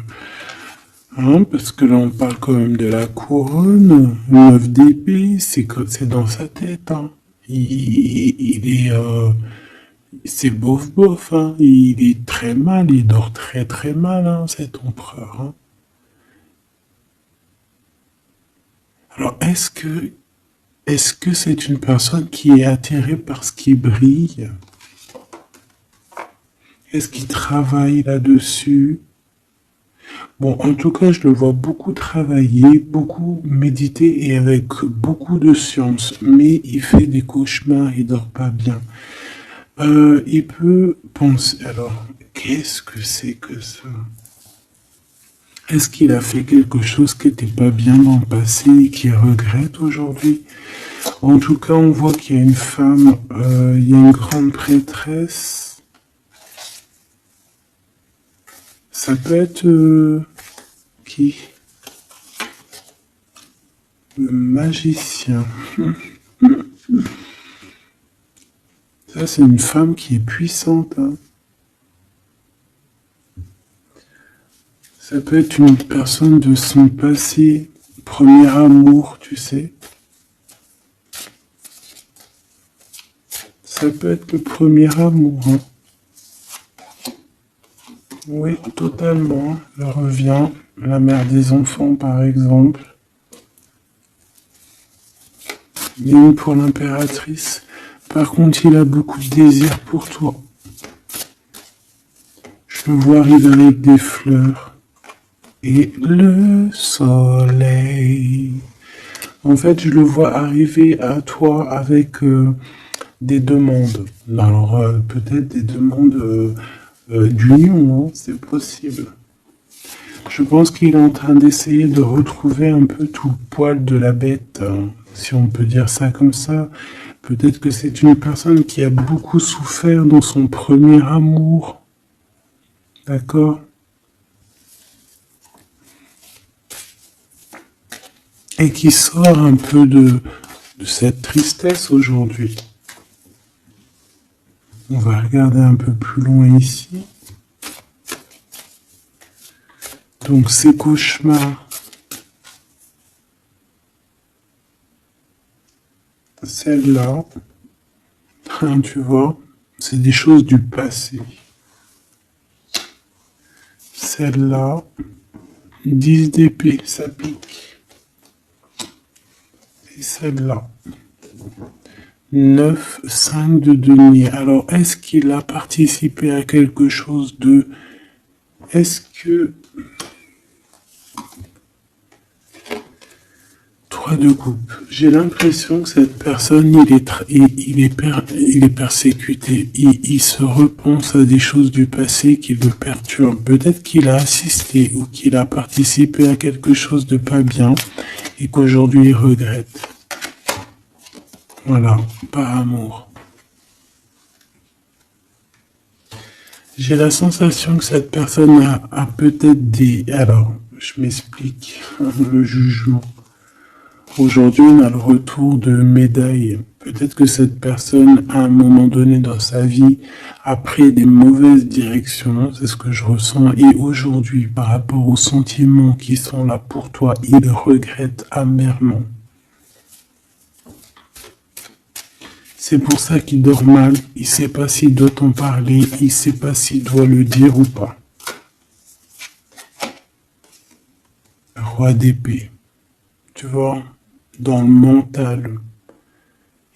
hein, parce que là, on parle quand même de la couronne. Le 9 d'épée, c'est dans sa tête. Hein. Il est... c'est bof, hein. Il est très mal, il dort très très mal, hein, cet empereur. Hein. Alors, est-ce que c'est une personne qui est attirée par ce qui brille? Est-ce qu'il travaille là-dessus? Bon, en tout cas, je le vois beaucoup travailler, beaucoup méditer et avec beaucoup de science. Mais il fait des cauchemars, il dort pas bien. Il peut penser... Alors, qu'est-ce que c'est que ça? Est-ce qu'il a fait quelque chose qui n'était pas bien dans le passé et qu'il regrette aujourd'hui? En tout cas, on voit qu'il y a une femme, il y a une grande prêtresse. Ça peut être... qui? Le magicien. Ça, c'est une femme qui est puissante. Hein. Ça peut être une personne de son passé, premier amour, tu sais. Ça peut être le premier amour. Hein. Oui, totalement. Elle revient. La mère des enfants, par exemple. Il y a une pour l'impératrice. Par contre, il a beaucoup de désir pour toi. Je le vois arriver avec des fleurs. Et le soleil. En fait, je le vois arriver à toi avec des demandes. Alors, peut-être des demandes d'union, hein, c'est possible. Je pense qu'il est en train d'essayer de retrouver un peu tout le poil de la bête, hein, si on peut dire ça comme ça. Peut-être que c'est une personne qui a beaucoup souffert dans son premier amour. D'accord? Et qui sort un peu de cette tristesse aujourd'hui. On va regarder un peu plus loin ici. Donc ces cauchemars, celle-là, hein, tu vois, c'est des choses du passé. Celle-là, 10 d'épée, ça pique. Et celle-là, 9, 5 de denier. Alors, est-ce qu'il a participé à quelque chose de... Est-ce que... 3 de coupe. J'ai l'impression que cette personne, il est persécuté. Il se repense à des choses du passé qui le perturbent. Peut-être qu'il a assisté ou qu'il a participé à quelque chose de pas bien et qu'aujourd'hui il regrette. Voilà, par amour. J'ai la sensation que cette personne a peut-être des... Alors, je m'explique. Le jugement. Aujourd'hui, on a le retour de médaille. Peut-être que cette personne, à un moment donné dans sa vie, a pris des mauvaises directions, c'est ce que je ressens. Et aujourd'hui, par rapport aux sentiments qui sont là pour toi, il regrette amèrement. C'est pour ça qu'il dort mal. Il ne sait pas s'il doit t'en parler. Il ne sait pas s'il doit le dire ou pas. Roi d'épée. Tu vois, dans le mental,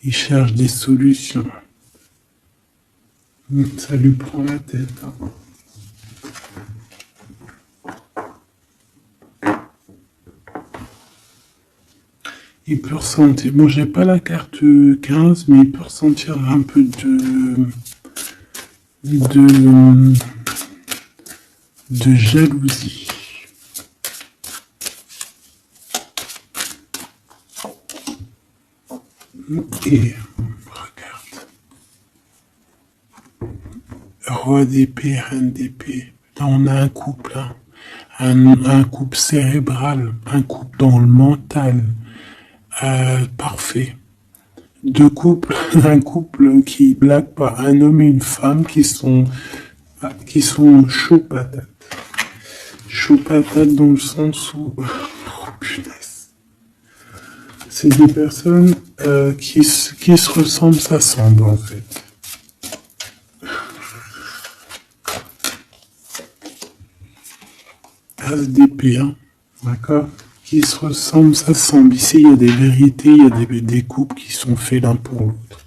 il cherche des solutions. Ça lui prend la tête. Il peut ressentir, bon, j'ai pas la carte 15, mais il peut ressentir un peu de jalousie. Et regarde. Roi d'épée, reine d'épée. Là, on a un couple, hein. Un couple cérébral, un couple dans le mental. Parfait. Deux couples, un couple qui blague pas, un homme et une femme qui sont chauds patates. Chauds patates dans le sens où, oh punaise. C'est des personnes qui se ressemblent, s'assemblent en fait. As d'épée, hein, d'accord? Qui se ressemblent, s'assemblent. Ici, il y a des vérités, il y a des couples qui sont faits l'un pour l'autre.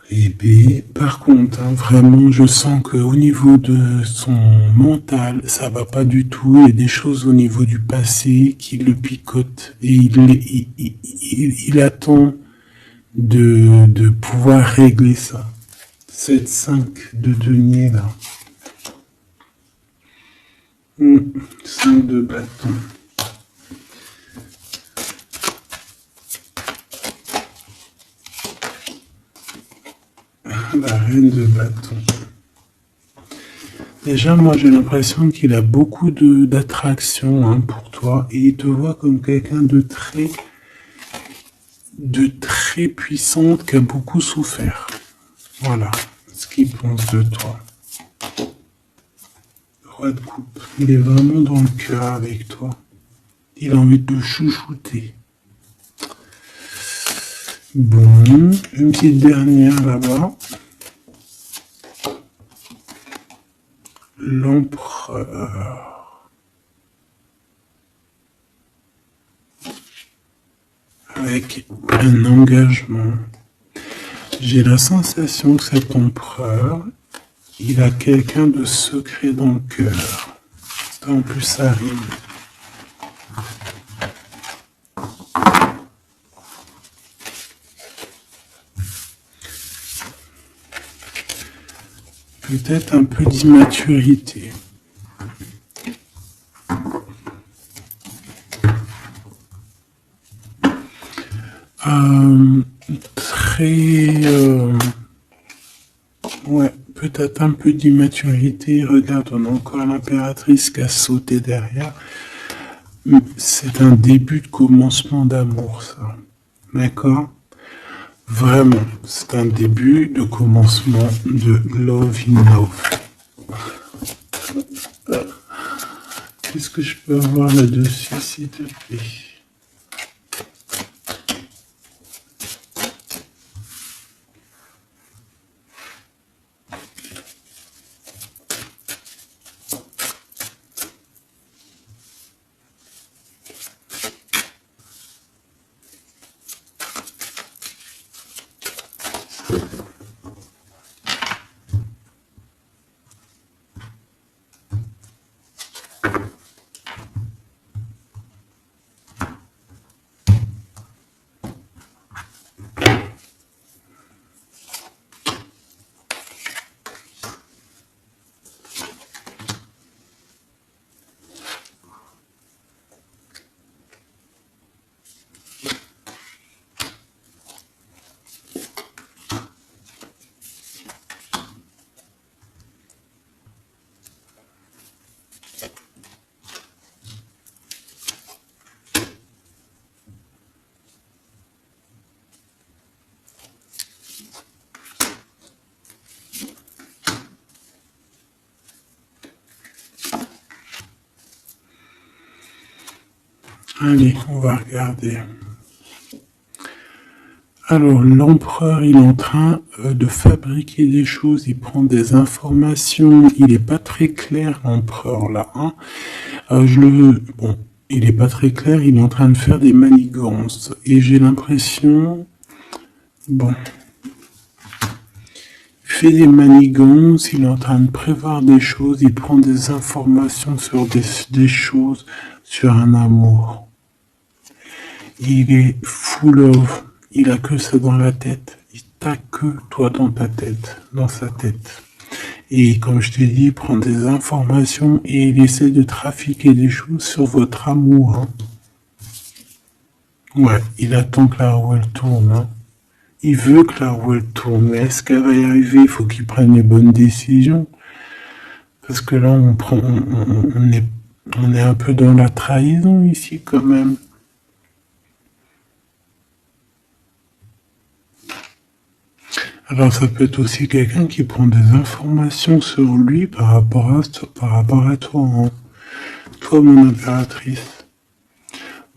Et puis, par contre, hein, vraiment, je sens qu'au niveau de son mental, ça va pas du tout. Il y a des choses au niveau du passé qui le picotent. Et il attend de pouvoir régler ça. Cette 5 de denier, là. 5 de bâton. La reine de bâton. Déjà, moi, j'ai l'impression qu'il a beaucoup d'attraction, hein, pour toi, et il te voit comme quelqu'un de très puissante qui a beaucoup souffert. Voilà ce qu'il pense de toi. Roi de coupe. Il est vraiment dans le cœur avec toi. Il a envie de te chouchouter. Bon, une petite dernière là-bas. L'empereur. Avec un engagement. J'ai la sensation que cet empereur, il a quelqu'un de secret dans le cœur. En plus, ça rime. Peut-être un peu d'immaturité. Ouais, peut-être un peu d'immaturité. Regarde, on a encore l'impératrice qui a sauté derrière. C'est un début de commencement d'amour, ça. D'accord? Vraiment, c'est un début de commencement de love in love. Qu'est-ce que je peux avoir là-dessus, s'il te plaît? Allez, on va regarder. Alors, l'empereur, il est en train de fabriquer des choses, il prend des informations, il n'est pas très clair, l'empereur, là. Hein. Bon, il n'est pas très clair, il est en train de faire des manigances. Et j'ai l'impression... Bon... Il fait des manigances, il est en train de prévoir des choses, il prend des informations sur des choses, sur un amour. Il est full of, il a que ça dans la tête. Il t'a que toi dans ta tête, dans sa tête. Et comme je t'ai dit, il prend des informations et il essaie de trafiquer des choses sur votre amour. Hein. Ouais, il attend que la roue elle tourne. Hein. Il veut que la roue elle tourne, mais est-ce qu'elle va y arriver? Il faut qu'il prenne les bonnes décisions. Parce que là, on est un peu dans la trahison ici quand même. Alors ça peut être aussi quelqu'un qui prend des informations sur lui par rapport à toi, hein. Toi mon impératrice.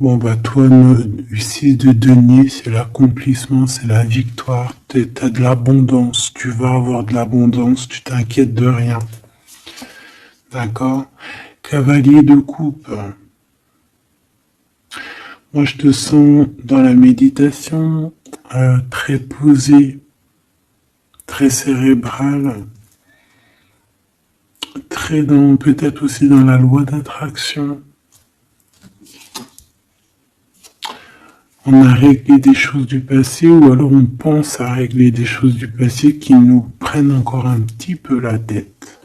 Bon bah toi, le 6 de denier, c'est l'accomplissement, c'est la victoire, t'as de l'abondance, tu vas avoir de l'abondance, tu t'inquiètes de rien. D'accord? Cavalier de coupe. Moi je te sens dans la méditation, très posé, très cérébral, très dans, peut-être aussi dans la loi d'attraction. On a réglé des choses du passé ou alors on pense à régler des choses du passé qui nous prennent encore un petit peu la tête.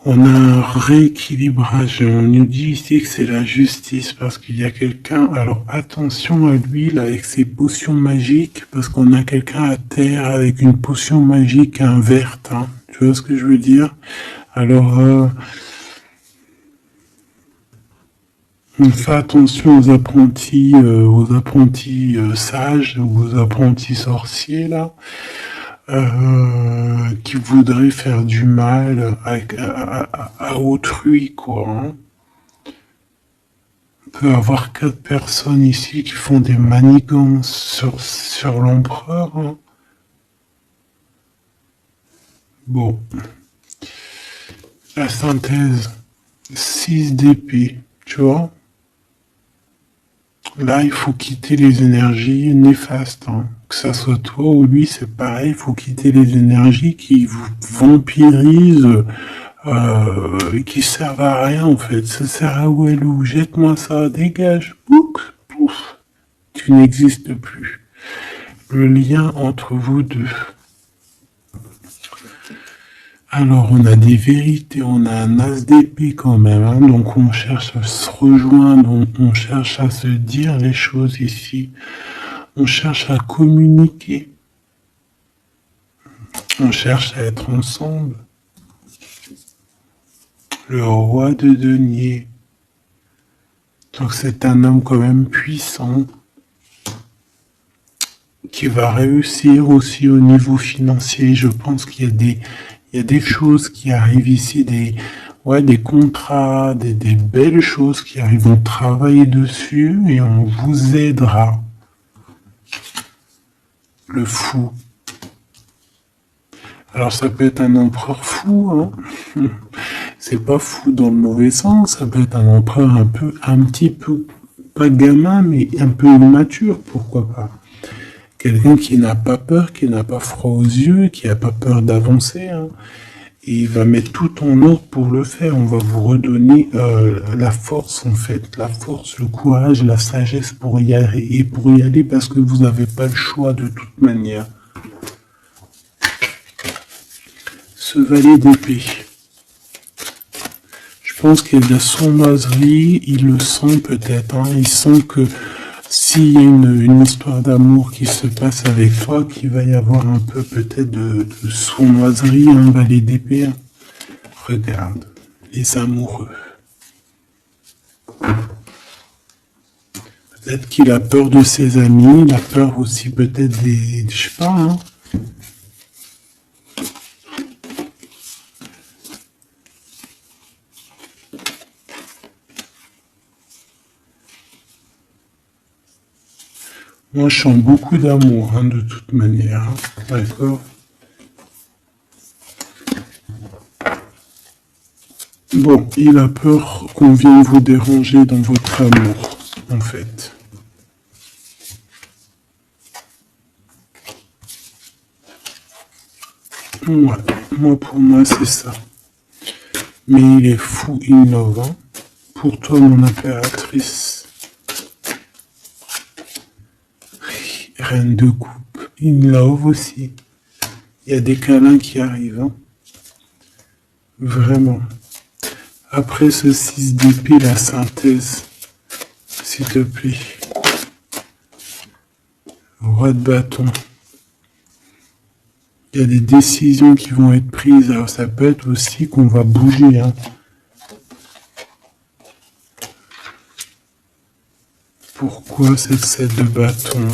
On a un rééquilibrage. On nous dit ici que c'est la justice parce qu'il y a quelqu'un. Alors attention à lui là avec ses potions magiques parce qu'on a quelqu'un à terre avec une potion magique verte. Hein. Tu vois ce que je veux dire? Alors on fait attention aux apprentis sages, aux apprentis sorciers là. Qui voudrait faire du mal à autrui, quoi. Hein. On peut avoir 4 personnes ici qui font des manigances sur l'empereur. Hein. Bon. La synthèse. 6 d'épée, tu vois. Là, il faut quitter les énergies néfastes. Hein. Que ça soit toi ou lui, c'est pareil. Il faut quitter les énergies qui vous vampirisent, qui servent à rien en fait. Ça sert à Walou. Jette-moi ça, dégage. Pouf, pouf. Tu n'existes plus. Le lien entre vous deux. Alors, on a des vérités, on a un as d'épée quand même, hein, donc on cherche à se rejoindre, on cherche à se dire les choses ici, on cherche à communiquer, on cherche à être ensemble. Le roi de denier, donc c'est un homme quand même puissant, qui va réussir aussi au niveau financier. Je pense qu'il y a des choses qui arrivent ici, des contrats, des belles choses qui arrivent. On travaille dessus et on vous aidera. Le fou. Alors ça peut être un empereur fou, hein. C'est pas fou dans le mauvais sens, ça peut être un empereur un petit peu, pas gamin, mais un peu immature, pourquoi pas. Quelqu'un qui n'a pas peur, qui n'a pas froid aux yeux, qui n'a pas peur d'avancer. Hein. Et il va mettre tout en ordre pour le faire. On va vous redonner la force, en fait. La force, le courage, la sagesse pour y aller. Et pour y aller parce que vous n'avez pas le choix de toute manière. Ce valet d'épée. Je pense qu'il y a de la sournoiserie. Il le sent peut-être. Hein. Il sent que s'il y a une histoire d'amour qui se passe avec toi, qu'il va y avoir un peu peut-être de sournoiserie, un valet d'épée. Regarde, les amoureux. Peut-être qu'il a peur de ses amis, il a peur aussi peut-être des... Je sais pas, hein. Moi, je sens beaucoup d'amour, hein, de toute manière. Hein. D'accord? Bon, il a peur qu'on vienne vous déranger dans votre amour, en fait. Ouais, moi, pour moi, c'est ça. Mais il est fou innovant. Pour toi, mon impératrice, reine de coupe, in love aussi. Il y a des câlins qui arrivent, hein. Vraiment. Après ce 6 d'épée, la synthèse, s'il te plaît. Roi de bâton. Il y a des décisions qui vont être prises. Alors ça peut être aussi qu'on va bouger, hein. Pourquoi cette 7 de bâton?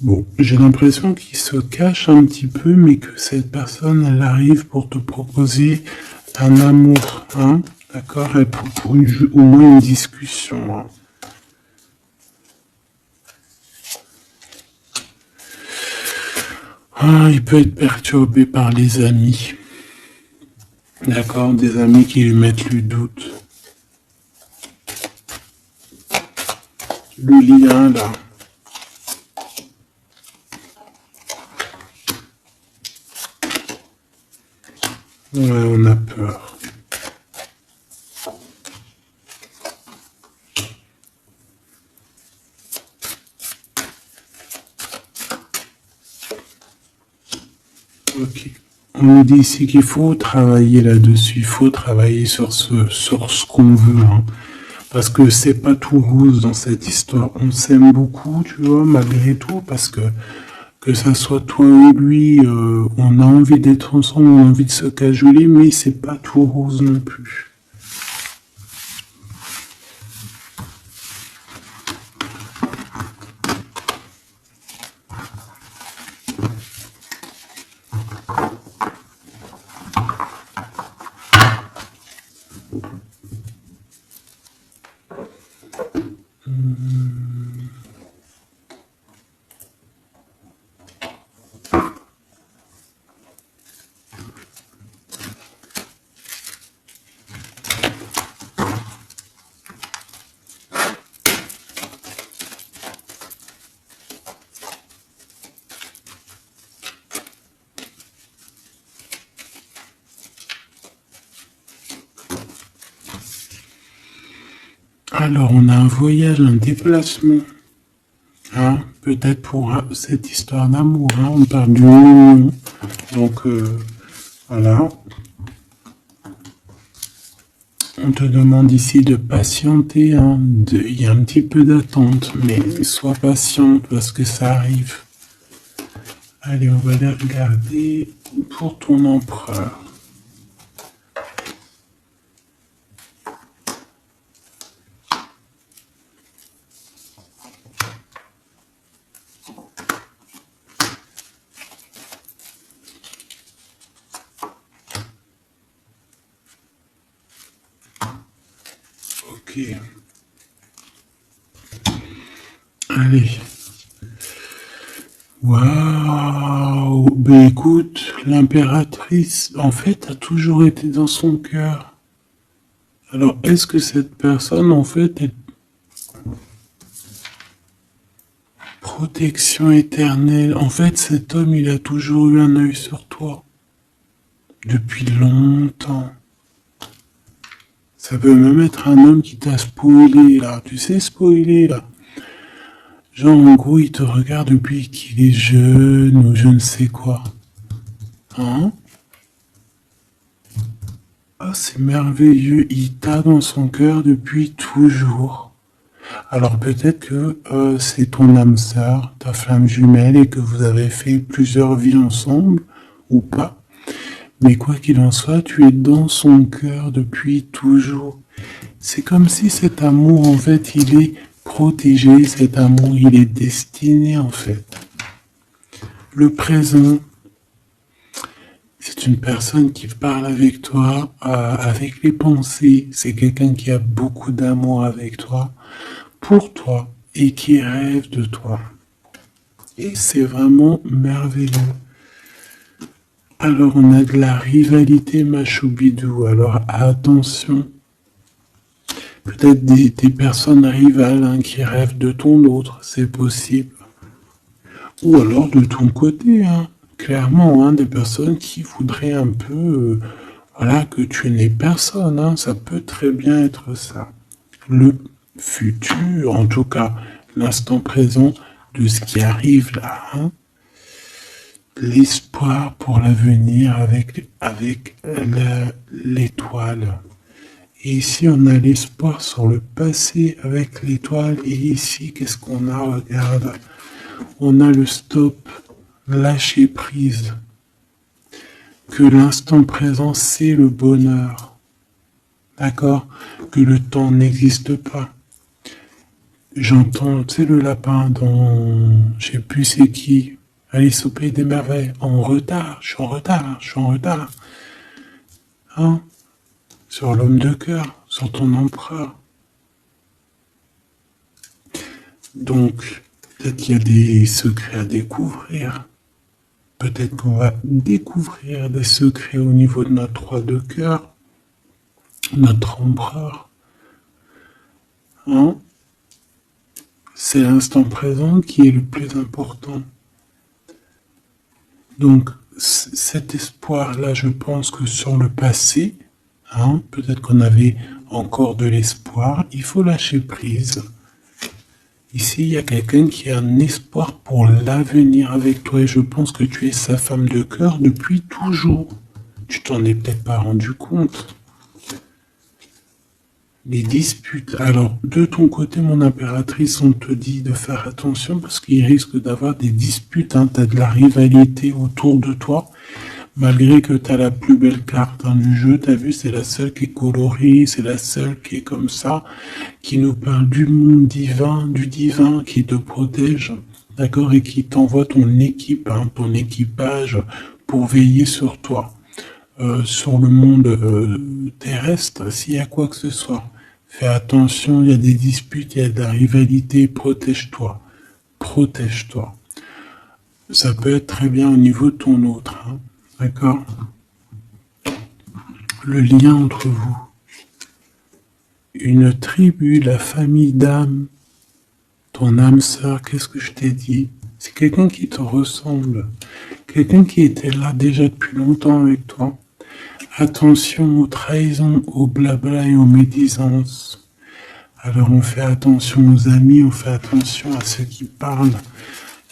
Bon, j'ai l'impression qu'il se cache un petit peu, mais que cette personne, elle arrive pour te proposer un amour, hein, d'accord, et pour au moins une discussion. Hein. Ah, il peut être perturbé par les amis, d'accord, des amis qui lui mettent le doute. Le lien, là. Ouais, on a peur. Ok. On nous dit ici qu'il faut travailler là-dessus, il faut travailler sur ce qu'on veut, hein. Parce que c'est pas tout rose dans cette histoire. On s'aime beaucoup, tu vois, malgré tout, parce que ça soit toi ou lui, on a envie d'être ensemble, on a envie de se cajoler, mais c'est pas tout rose non plus. Alors, on a un voyage, un déplacement. Hein, peut-être pour cette histoire d'amour. Hein, on parle d'une union. Donc, voilà. On te demande ici de patienter. Hein, il y a un petit peu d'attente, mais sois patiente parce que ça arrive. Allez, on va aller regarder pour ton empereur. Ok. Allez. Waouh. Ben écoute, l'impératrice, en fait, a toujours été dans son cœur. Alors, est-ce que cette personne, en fait, est protection éternelle? En fait, cet homme, il a toujours eu un œil sur toi. Depuis longtemps. Ça peut même être un homme qui t'a spoilé, là. Tu sais, spoiler, là. Genre, en gros, il te regarde depuis qu'il est jeune ou je ne sais quoi. Hein? Ah, c'est merveilleux. Il t'a dans son cœur depuis toujours. Alors peut-être que c'est ton âme sœur, ta flamme jumelle, et que vous avez fait plusieurs vies ensemble, ou pas. Mais quoi qu'il en soit, tu es dans son cœur depuis toujours. C'est comme si cet amour, en fait, il est protégé, cet amour, il est destiné, en fait. Le présent, C'est une personne qui parle avec toi, avec les pensées. C'est quelqu'un qui a beaucoup d'amour avec toi, pour toi, et qui rêve de toi. Et c'est vraiment merveilleux. Alors on a de la rivalité machoubidou. Alors attention. Peut-être des personnes rivales hein, qui rêvent de ton autre, c'est possible. Ou alors de ton côté, hein, clairement, hein, des personnes qui voudraient un peu, voilà, que tu n'aies personne. Hein, ça peut très bien être ça. Le futur, en tout cas, l'instant présent de ce qui arrive là. Hein, l'espoir pour l'avenir avec l'étoile. Et ici, on a l'espoir sur le passé avec l'étoile. Et ici, qu'est-ce qu'on a? Regarde. On a le stop, lâcher prise. Que l'instant présent, c'est le bonheur. D'accord? Que le temps n'existe pas. J'entends, tu sais, le lapin dans, je sais plus c'est qui, Alice au Pays des Merveilles. En retard, je suis en retard, je suis en retard. Hein? Sur l'homme de cœur, sur ton empereur. Donc, peut-être qu'il y a des secrets à découvrir. Peut-être qu'on va découvrir des secrets au niveau de notre roi de cœur, notre empereur. Hein? C'est l'instant présent qui est le plus important. Donc, cet espoir-là, je pense que sur le passé, hein, peut-être qu'on avait encore de l'espoir, il faut lâcher prise. Ici, il y a quelqu'un qui a un espoir pour l'avenir avec toi et je pense que tu es sa femme de cœur depuis toujours. Tu t'en es peut-être pas rendu compte. Les disputes. Alors, de ton côté, mon impératrice, on te dit de faire attention parce qu'il risque d'avoir des disputes. Hein. Tu as de la rivalité autour de toi. Malgré que tu as la plus belle carte dans le jeu, tu as vu, c'est la seule qui est colorée, c'est la seule qui est comme ça, qui nous parle du monde divin, du divin qui te protège, d'accord, et qui t'envoie ton équipe, hein, ton équipage pour veiller sur toi, sur le monde terrestre, s'il y a quoi que ce soit. Fais attention, il y a des disputes, il y a de la rivalité, protège-toi, protège-toi. Ça peut être très bien au niveau de ton autre, hein. D'accord? Le lien entre vous. Une tribu, la famille d'âme, ton âme sœur, qu'est-ce que je t'ai dit? C'est quelqu'un qui te ressemble. Quelqu'un qui était là déjà depuis longtemps avec toi. Attention aux trahisons, aux blabla et aux médisances. Alors on fait attention aux amis, on fait attention à ceux qui parlent.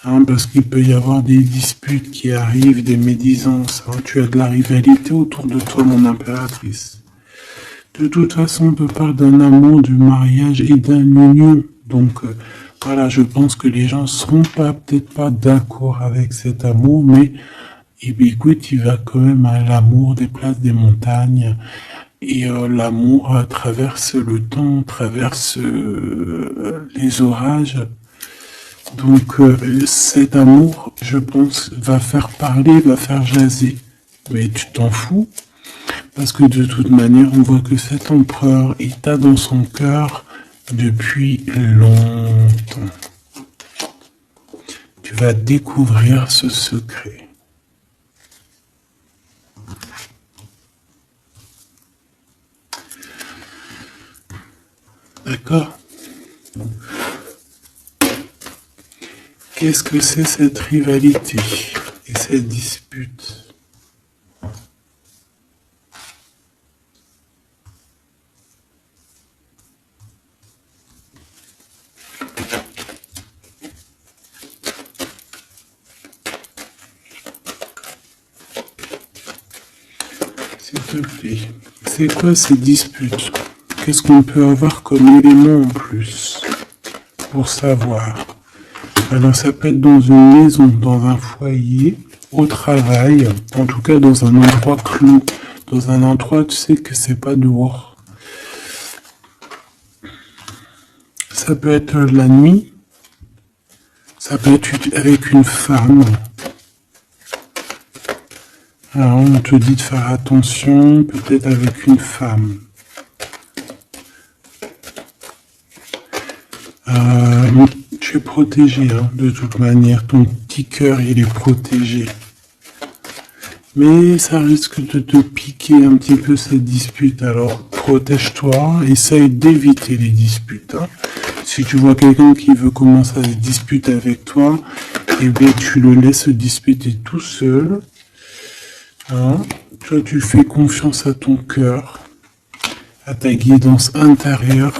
Hein, parce qu'il peut y avoir des disputes qui arrivent, des médisances. Hein. Tu as de la rivalité autour de toi, mon impératrice. De toute façon, on peut parler d'un amour, du mariage et d'un union. Donc, voilà, je pense que les gens seront peut-être pas d'accord avec cet amour, mais écoute, il va quand même à l'amour des places des montagnes. Et l'amour traverse le temps, traverse les orages. Donc cet amour, je pense, va faire parler, va faire jaser. Mais tu t'en fous, parce que de toute manière, on voit que cet empereur, il t'a dans son cœur depuis longtemps. Tu vas découvrir ce secret. D'accord ? Qu'est-ce que c'est cette rivalité et cette dispute? S'il te plaît, c'est quoi ces disputes? Qu'est-ce qu'on peut avoir comme élément en plus pour savoir? Alors ça peut être dans une maison, dans un foyer, au travail, en tout cas dans un endroit clos, dans un endroit tu sais que c'est pas dehors. Ça peut être la nuit, ça peut être avec une femme, Alors, on te dit de faire attention, peut-être avec une femme. Tu es protégé, hein, de toute manière. Ton petit cœur, il est protégé. Mais ça risque de te piquer un petit peu cette dispute. Alors, protège-toi, essaye d'éviter les disputes. Hein. Si tu vois quelqu'un qui veut commencer à se disputer avec toi, eh bien, tu le laisses se disputer tout seul. Hein. Toi, tu fais confiance à ton cœur, à ta guidance intérieure.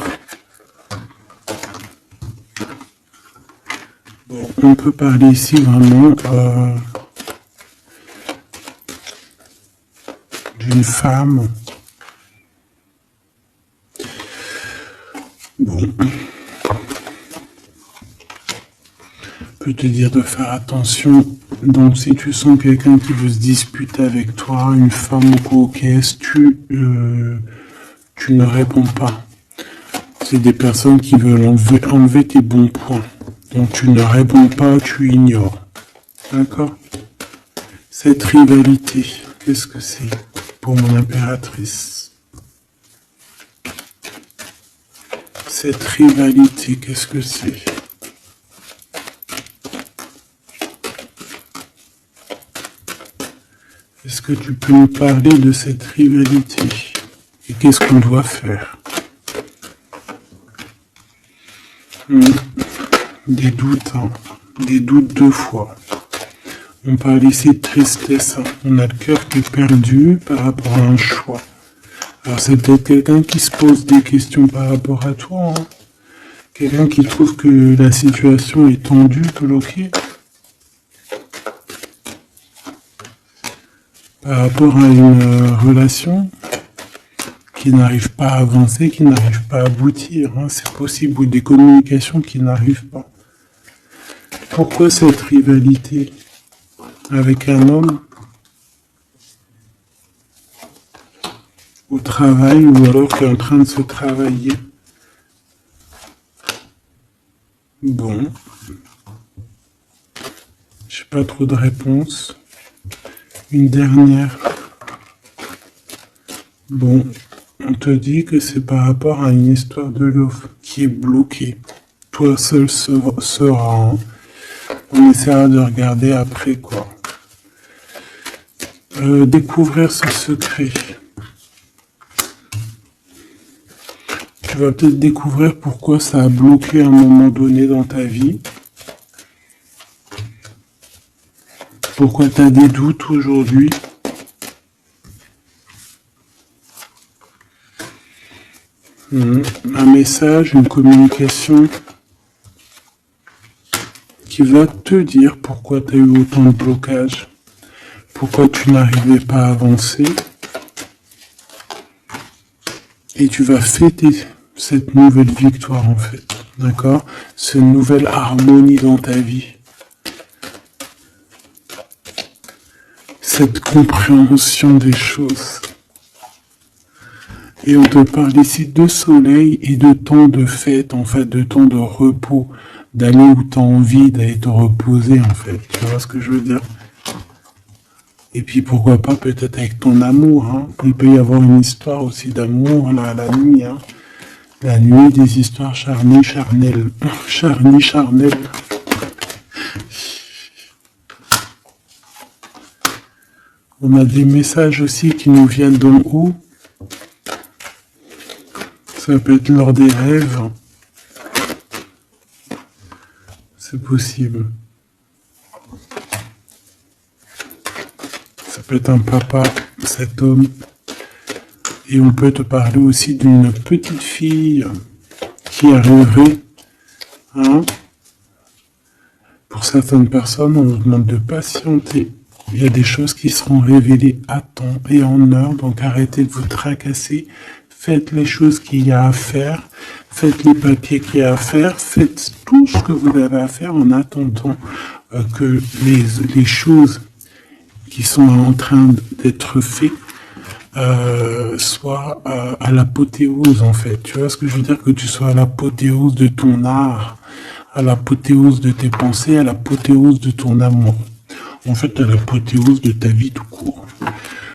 Bon, on peut parler ici vraiment d'une femme. Bon. Je peux te dire de faire attention. Donc, si tu sens quelqu'un qui veut se disputer avec toi, une femme ou coquesse, tu ne réponds pas. C'est des personnes qui veulent enlever tes bons points. Donc, tu ne réponds pas, tu ignores. D'accord? Cette rivalité, qu'est-ce que c'est pour mon impératrice? Cette rivalité, qu'est-ce que c'est? Est-ce que tu peux nous parler de cette rivalité? Et qu'est-ce qu'on doit faire? Des doutes, hein. Des doutes deux fois. On parle ici de tristesse. Hein. On a le cœur qui est perdu par rapport à un choix. Alors c'est peut-être quelqu'un qui se pose des questions par rapport à toi. Hein. Quelqu'un qui trouve que la situation est tendue, bloquée. Par rapport à une relation qui n'arrive pas à avancer, qui n'arrive pas à aboutir. Hein. C'est possible, ou des communications qui n'arrivent pas. Pourquoi cette rivalité avec un homme au travail ou alors qui est en train de se travailler? Bon. J'ai pas trop de réponses. Une dernière. Bon. On te dit que c'est par rapport à une histoire de love qui est bloquée. Toi seul sera. Hein. On essaiera de regarder après quoi. Découvrir ce secret. Tu vas peut-être découvrir pourquoi ça a bloqué à un moment donné dans ta vie. Pourquoi tu as des doutes aujourd'hui. Un message, une communication qui va te dire pourquoi tu as eu autant de blocages, pourquoi tu n'arrivais pas à avancer. Et tu vas fêter cette nouvelle victoire en fait, d'accord? Cette nouvelle harmonie dans ta vie. Cette compréhension des choses. Et on te parle ici de soleil et de temps de fête, en fait, de temps de repos, d'aller où tu as envie, d'aller te reposer, en fait. Tu vois ce que je veux dire? Et puis pourquoi pas peut-être avec ton amour, hein. Il peut y avoir une histoire aussi d'amour là, la nuit, hein. La nuit, des histoires charnées, charnelles. Charnées, charnelles. On a des messages aussi qui nous viennent d'en haut. Ça peut être lors des rêves. C'est possible. Ça peut être un papa, cet homme. Et on peut te parler aussi d'une petite fille qui arriverait. Hein. Pour certaines personnes, on nous demande de patienter. Il y a des choses qui seront révélées à temps et en heure. Donc arrêtez de vous tracasser. Faites les choses qu'il y a à faire, faites les papiers qu'il y a à faire, faites tout ce que vous avez à faire en attendant que les choses qui sont en train d'être faites soient à l'apothéose en fait. Tu vois ce que je veux dire? Que tu sois à l'apothéose de ton art, à l'apothéose de tes pensées, à l'apothéose de ton amour. En fait, à l'apothéose de ta vie tout court.